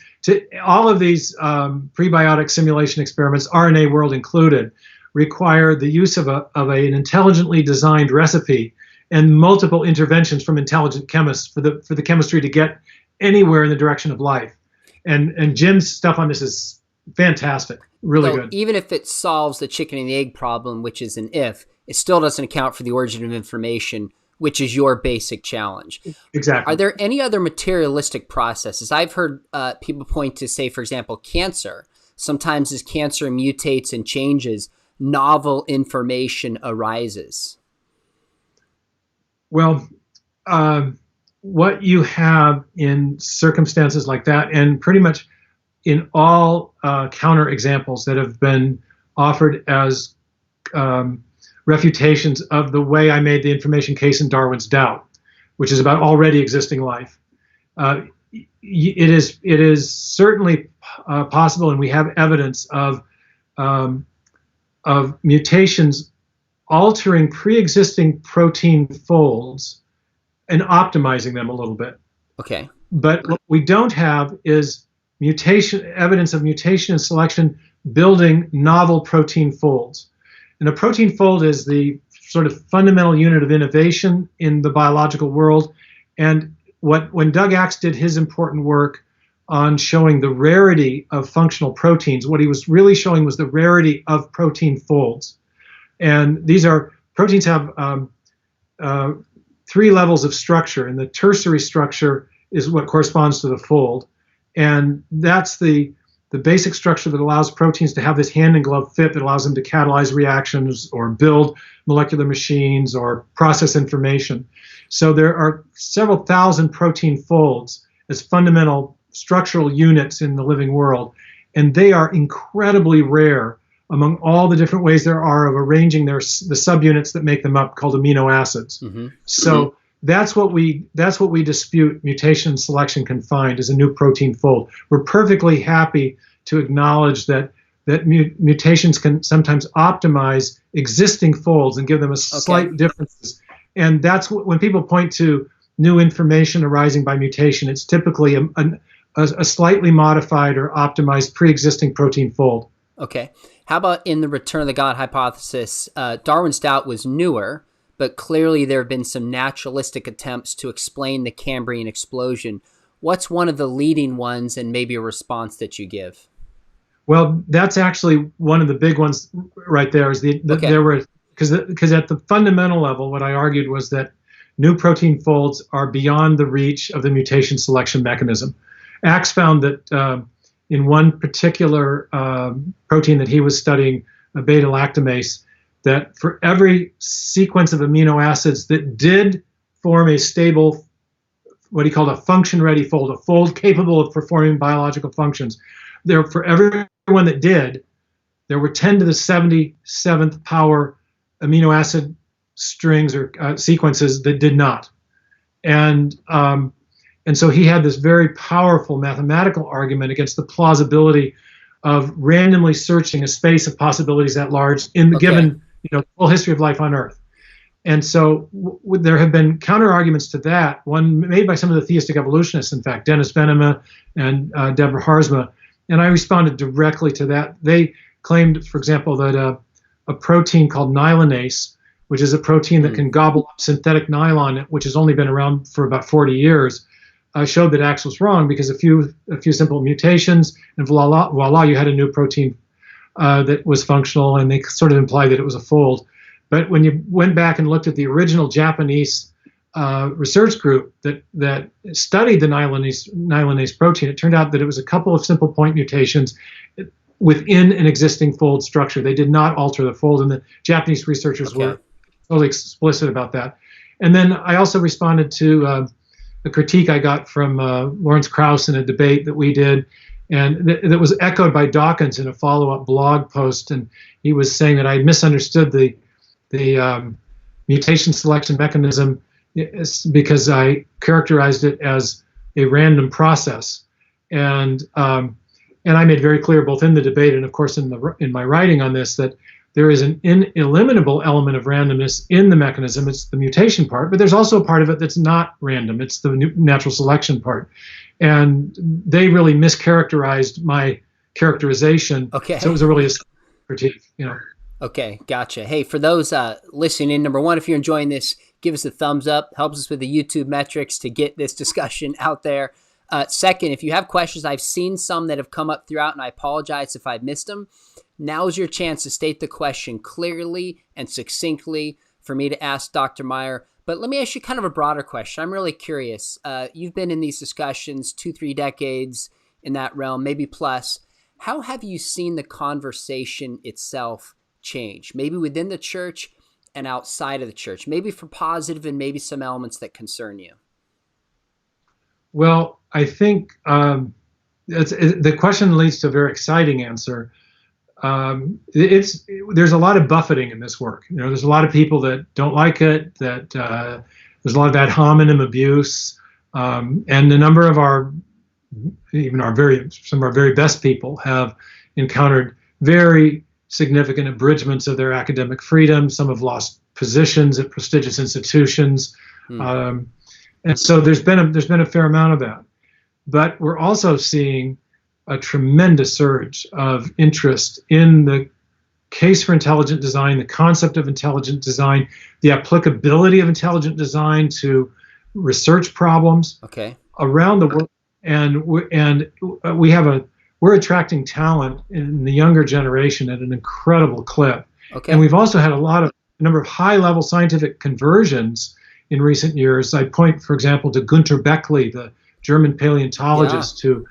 all of these prebiotic simulation experiments, RNA World included, require the use of an intelligently designed recipe and multiple interventions from intelligent chemists for the chemistry to get anywhere in the direction of life. And Jim's stuff on this is fantastic, really good. Even if it solves the chicken and the egg problem, which is an if, it still doesn't account for the origin of information, which is your basic challenge. Exactly. Are there any other materialistic processes? I've heard people point to, say, for example, cancer. Sometimes as cancer mutates and changes, novel information arises. Well, what you have in circumstances like that, and pretty much in all counter examples that have been offered as refutations of the way I made the information case in Darwin's Doubt, which is about already existing life. It is certainly possible, and we have evidence of mutations altering pre-existing protein folds and optimizing them a little bit. Okay. But what we don't have is evidence of mutation and selection building novel protein folds. And a protein fold is the sort of fundamental unit of innovation in the biological world. And when Doug Axe did his important work on showing the rarity of functional proteins, what he was really showing was the rarity of protein folds. And proteins have 3 levels of structure, and the tertiary structure is what corresponds to the fold. And that's the basic structure that allows proteins to have this hand-in-glove fit that allows them to catalyze reactions or build molecular machines or process information. So there are several thousand protein folds as fundamental structural units in the living world, and they are incredibly rare among all the different ways there are of arranging the subunits that make them up, called amino acids. Mm-hmm. So that's what we dispute mutation and selection can find is a new protein fold. We're perfectly happy to acknowledge that mutations can sometimes optimize existing folds and give them a slight differences. And that's when people point to new information arising by mutation, it's typically a slightly modified or optimized pre-existing protein fold. Okay. How about in the Return of the God hypothesis? Darwin's doubt was newer, but clearly there have been some naturalistic attempts to explain the Cambrian explosion. What's one of the leading ones, and maybe a response that you give? Well, that's actually one of the big ones right there. Is there were because at the fundamental level, what I argued was that new protein folds are beyond the reach of the mutation selection mechanism. Axe found that in one particular protein that he was studying, a beta-lactamase, that for every sequence of amino acids that did form a stable, what he called a function-ready fold, a fold capable of performing biological functions, for everyone that did, there were 10 to the 77th power amino acid strings or sequences that did not. And so he had this very powerful mathematical argument against the plausibility of randomly searching a space of possibilities that large in the given full history of life on Earth. And so there have been counter arguments to that, one made by some of the theistic evolutionists, in fact, Dennis Venema and Deborah Harzma, and I responded directly to that. They claimed, for example, that a protein called nylonase, which is a protein that can gobble up synthetic nylon, which has only been around for about 40 years, showed that Axe was wrong because a few simple mutations, and voila, you had a new protein that was functional, and they sort of implied that it was a fold. But when you went back and looked at the original Japanese research group that studied the nylonase protein, it turned out that it was a couple of simple point mutations within an existing fold structure. They did not alter the fold, and the Japanese researchers were totally explicit about that. And then I also responded to a critique I got from Lawrence Krauss in a debate that we did, and that was echoed by Dawkins in a follow-up blog post. And he was saying that I misunderstood the mutation selection mechanism because I characterized it as a random process. And I made very clear, both in the debate and of course in my writing on this, that there is an ineliminable element of randomness in the mechanism. It's the mutation part, but there's also a part of it that's not random. It's the natural selection part. And they really mischaracterized my characterization. Okay. So it was a really a critique, Okay, gotcha. Hey, for those listening in, number one, if you're enjoying this, give us a thumbs up. Helps us with the YouTube metrics to get this discussion out there. Second, if you have questions, I've seen some that have come up throughout, and I apologize if I've missed them. Now's your chance to state the question clearly and succinctly for me to ask Dr. Meyer. But let me ask you kind of a broader question. I'm really curious. You've been in these discussions 2-3 decades in that realm, maybe plus. How have you seen the conversation itself change, maybe within the church and outside of the church, maybe for positive and maybe some elements that concern you? Well, I think the question leads to a very exciting answer. There's a lot of buffeting in this work. There's a lot of people that don't like it, that there's a lot of ad hominem abuse, and a number of some of our very best people have encountered very significant abridgments of their academic freedom. Some have lost positions at prestigious institutions. And so there's been a fair amount of that. But we're also seeing a tremendous surge of interest in the case for intelligent design, the concept of intelligent design, the applicability of intelligent design to research problems around the world. And we're attracting talent in the younger generation at an incredible clip. And we've also had a number of high-level scientific conversions in recent years. I point, for example, to Günter Beckley, the German paleontologist who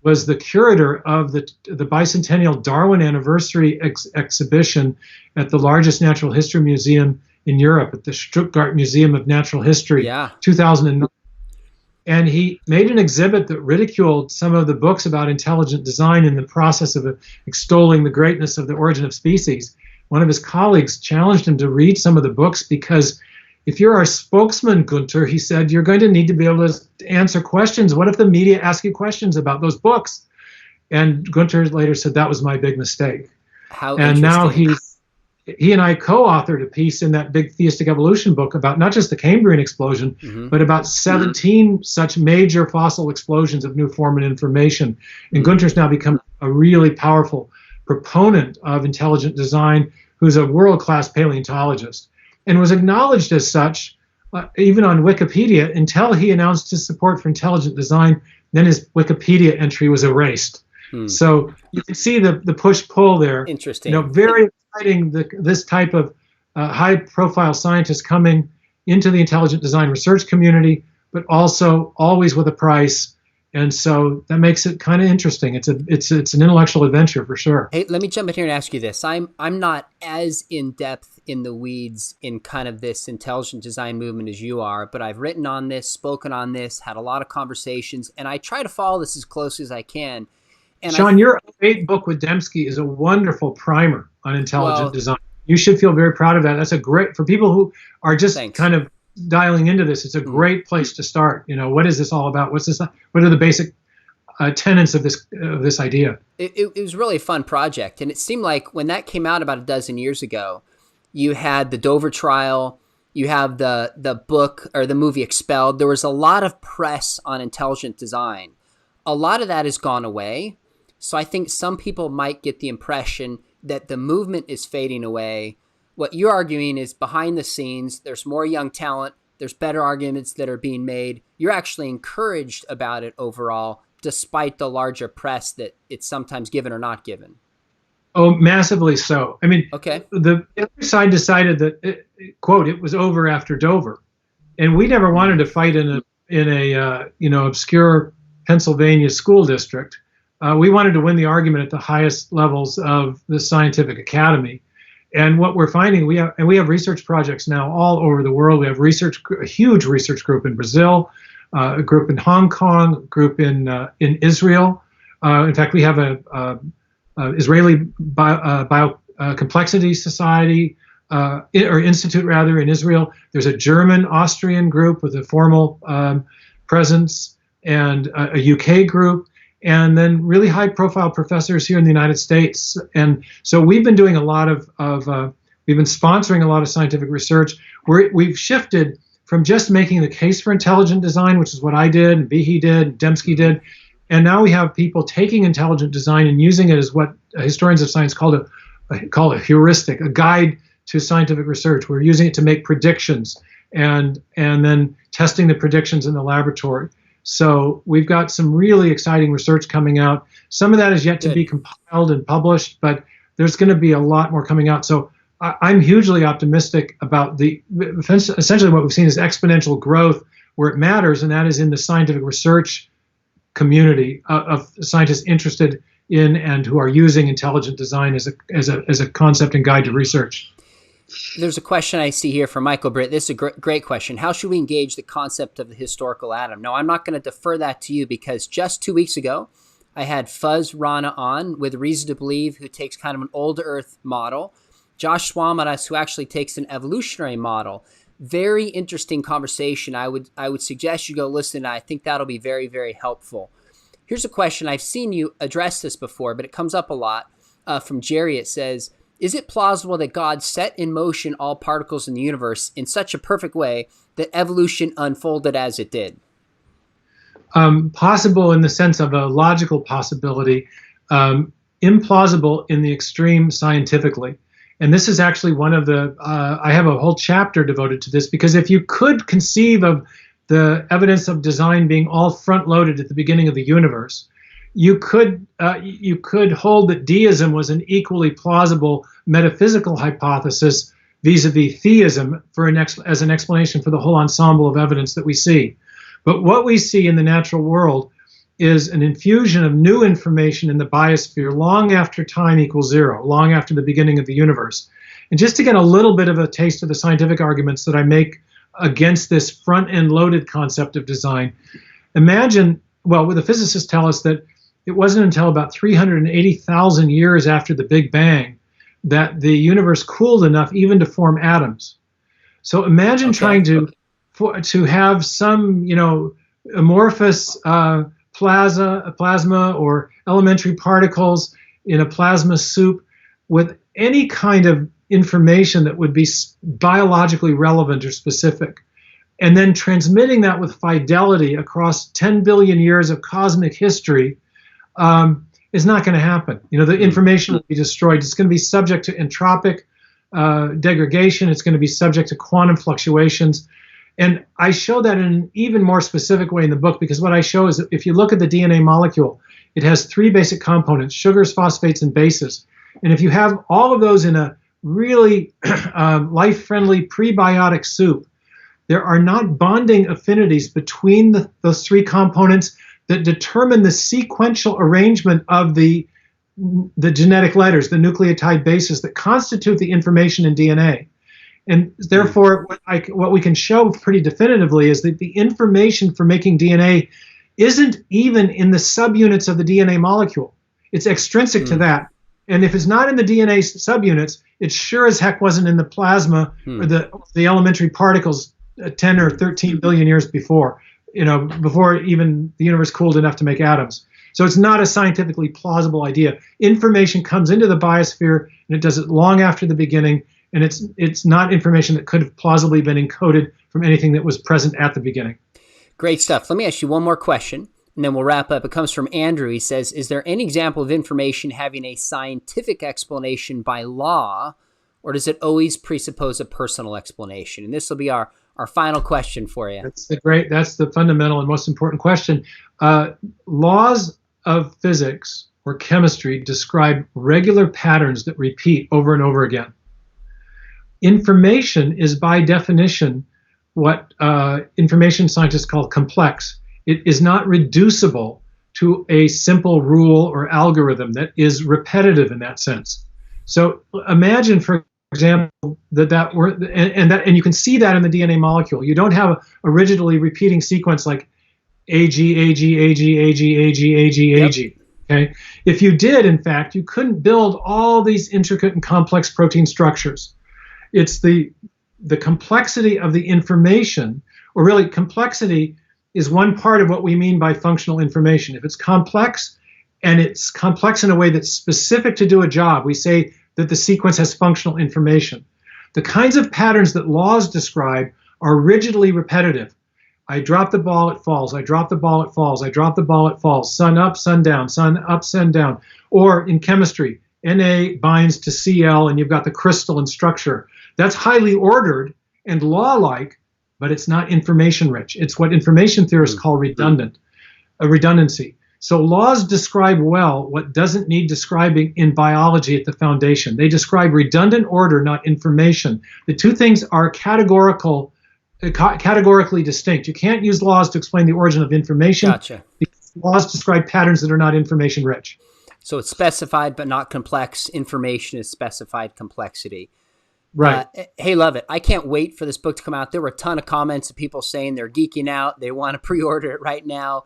was the curator of the bicentennial Darwin anniversary exhibition at the largest natural history museum in Europe, at the Stuttgart Museum of Natural History, 2009. And he made an exhibit that ridiculed some of the books about intelligent design in the process of extolling the greatness of The Origin of Species. One of his colleagues challenged him to read some of the books because if you're our spokesman, Gunther, he said, you're going to need to be able to answer questions. What if the media ask you questions about those books? And Gunther later said, that was my big mistake. How And now interesting. he and I co-authored a piece in that big theistic evolution book about not just the Cambrian explosion, but about 17 such major fossil explosions of new form and information. And Gunther's now become a really powerful proponent of intelligent design, who's a world-class paleontologist, and was acknowledged as such even on Wikipedia until he announced his support for intelligent design. Then his Wikipedia entry was erased. So you can see the push-pull there. Interesting. Very exciting, this type of high-profile scientists coming into the intelligent design research community, but also always with a price. And so that makes it kind of interesting. It's an intellectual adventure for sure. Hey, let me jump in here and ask you this. I'm not as in depth in the weeds in kind of this intelligent design movement as you are, but I've written on this, spoken on this, had a lot of conversations, and I try to follow this as close as I can. And Sean, your 8th book with Dembski is a wonderful primer on intelligent design. You should feel very proud of that. That's a great, for people who are just kind of dialing into this, it's a great place to start. What is this all about? What are the basic tenets of this idea? It was really a fun project. And it seemed like when that came out about a dozen years ago, you had the Dover trial, you have the book or the movie Expelled. There was a lot of press on intelligent design. A lot of that has gone away. So I think some people might get the impression that the movement is fading away. What you're arguing is behind the scenes, there's more young talent, there's better arguments that are being made. You're actually encouraged about it overall, despite the larger press that it's sometimes given or not given. Oh, massively so. I mean, okay. The other side decided that, quote, it was over after Dover. And we never wanted to fight in a obscure Pennsylvania school district. We wanted to win the argument at the highest levels of the scientific academy. And what we're finding, we have research projects now all over the world. We have a huge research group in Brazil, a group in Hong Kong, a group in Israel. In fact, we have a Israeli Biocomplexity Society, or Institute rather, in Israel. There's a German-Austrian group with a formal presence, and a UK group, and then really high-profile professors here in the United States. And so we've been doing a lot we've been sponsoring a lot of scientific research. We've shifted from just making the case for intelligent design, which is what I did, and Behe did, and Dembski did, and now we have people taking intelligent design and using it as what historians of science call a heuristic, a guide to scientific research. We're using it to make predictions and then testing the predictions in the laboratory. So we've got some really exciting research coming out. Some of that is yet to be compiled and published, but there's going to be a lot more coming out. So I'm hugely optimistic about essentially what we've seen is exponential growth where it matters, and that is in the scientific research community of scientists interested in and who are using intelligent design as a concept and guide to research. There's a question I see here from Michael Britt. This is a great question. How should we engage the concept of the historical atom? Now, I'm not going to defer that to you because just 2 weeks ago, I had Fuzz Rana on with Reason to Believe, who takes kind of an old Earth model. Josh Swamadas, who actually takes an evolutionary model. Very interesting conversation. I would suggest you go listen. I think that'll be very, very helpful. Here's a question. I've seen you address this before, but it comes up a lot. From Jerry, it says, is it plausible that God set in motion all particles in the universe in such a perfect way that evolution unfolded as it did? Possible in the sense of a logical possibility, implausible in the extreme scientifically. And this is actually one of I have a whole chapter devoted to this, because if you could conceive of the evidence of design being all front-loaded at the beginning of the universe, you could hold that deism was an equally plausible metaphysical hypothesis vis-a-vis theism as an explanation for the whole ensemble of evidence that we see. But what we see in the natural world is an infusion of new information in the biosphere long after time equals zero, long after the beginning of the universe. And just to get a little bit of a taste of the scientific arguments that I make against this front-end loaded concept of design, imagine, well, the physicists tell us that it wasn't until about 380,000 years after the Big Bang that the universe cooled enough even to form atoms. So imagine trying to have some, amorphous plasma or elementary particles in a plasma soup with any kind of information that would be biologically relevant or specific, and then transmitting that with fidelity across 10 billion years of cosmic history, is not going to happen. The information will be destroyed. It's going to be subject to entropic degradation. It's going to be subject to quantum fluctuations. And I show that in an even more specific way in the book, because what I show is that if you look at the DNA molecule, it has 3 basic components: sugars, phosphates, and bases. And if you have all of those in a really life-friendly prebiotic soup, there are not bonding affinities between those 3 components that determine the sequential arrangement of the genetic letters, the nucleotide bases that constitute the information in DNA. And therefore, what we can show pretty definitively is that the information for making DNA isn't even in the subunits of the DNA molecule. It's extrinsic to that. And if it's not in the DNA subunits, it sure as heck wasn't in the plasma or the elementary particles 10 or 13 billion years before, before even the universe cooled enough to make atoms. So it's not a scientifically plausible idea. Information comes into the biosphere, and it does it long after the beginning, and it's not information that could have plausibly been encoded from anything that was present at the beginning. Great stuff. Let me ask you one more question, and then we'll wrap up. It comes from Andrew. He says, is there any example of information having a scientific explanation by law, or does it always presuppose a personal explanation? And this will be our final question for you. That's the fundamental and most important question. Laws of physics or chemistry describe regular patterns that repeat over and over again. Information is by definition what information scientists call complex. It is not reducible to a simple rule or algorithm that is repetitive in that sense. So imagine, for example, and you can see that in the DNA molecule. You don't have a rigidly repeating sequence like AG, AG, AG, AG, AG, AG, AG. Okay? If you did, in fact, you couldn't build all these intricate and complex protein structures. It's the complexity of the information, or really complexity is one part of what we mean by functional information. If it's complex, and it's complex in a way that's specific to do a job, we say that the sequence has functional information. The kinds of patterns that laws describe are rigidly repetitive. I drop the ball, it falls. I drop the ball, it falls. I drop the ball, it falls. Sun up, sun down, sun up, sun down. Or in chemistry, Na binds to Cl, and you've got the crystal and structure. That's highly ordered and law-like, but it's not information-rich. It's what information theorists call redundant, a redundancy. So laws describe well what doesn't need describing in biology at the foundation. They describe redundant order, not information. The two things are categorically distinct. You can't use laws to explain the origin of information. Gotcha. Because laws describe patterns that are not information-rich. So it's specified but not complex. Information is specified complexity. Right. Hey, love it. I can't wait for this book to come out. There were a ton of comments of people saying they're geeking out. They want to pre-order it right now.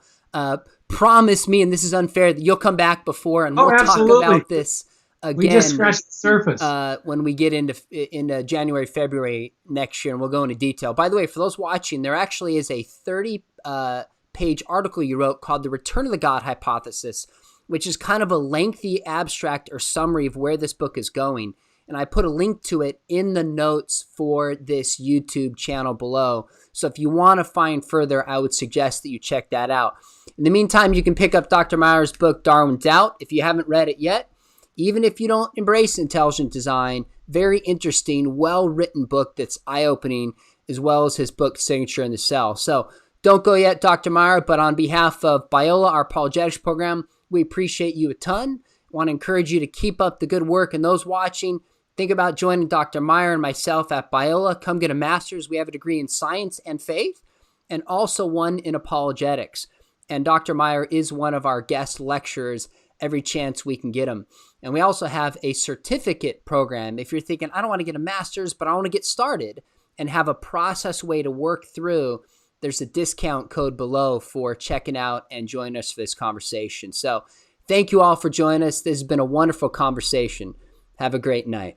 Promise me, and this is unfair, that you'll come back before and we'll talk about this again. We just scratched the surface. When we get into January, February next year, and we'll go into detail. By the way, for those watching, there actually is a 30-page article you wrote called The Return of the God Hypothesis, which is kind of a lengthy abstract or summary of where this book is going. And I put a link to it in the notes for this YouTube channel below. So if you want to find further, I would suggest that you check that out. In the meantime, you can pick up Dr. Meyer's book, Darwin's Doubt, if you haven't read it yet. Even if you don't embrace intelligent design, very interesting, well-written book that's eye-opening, as well as his book, Signature in the Cell. So don't go yet, Dr. Meyer, but on behalf of Biola, our apologetics program, we appreciate you a ton. I want to encourage you to keep up the good work. And those watching, think about joining Dr. Meyer and myself at Biola. Come get a master's. We have a degree in science and faith, and also one in apologetics. And Dr. Meyer is one of our guest lecturers every chance we can get him. And we also have a certificate program. If you're thinking, I don't want to get a master's, but I want to get started and have a process way to work through, there's a discount code below for checking out and joining us for this conversation. So thank you all for joining us. This has been a wonderful conversation. Have a great night.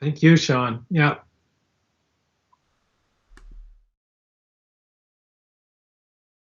Thank you, Sean. Yeah.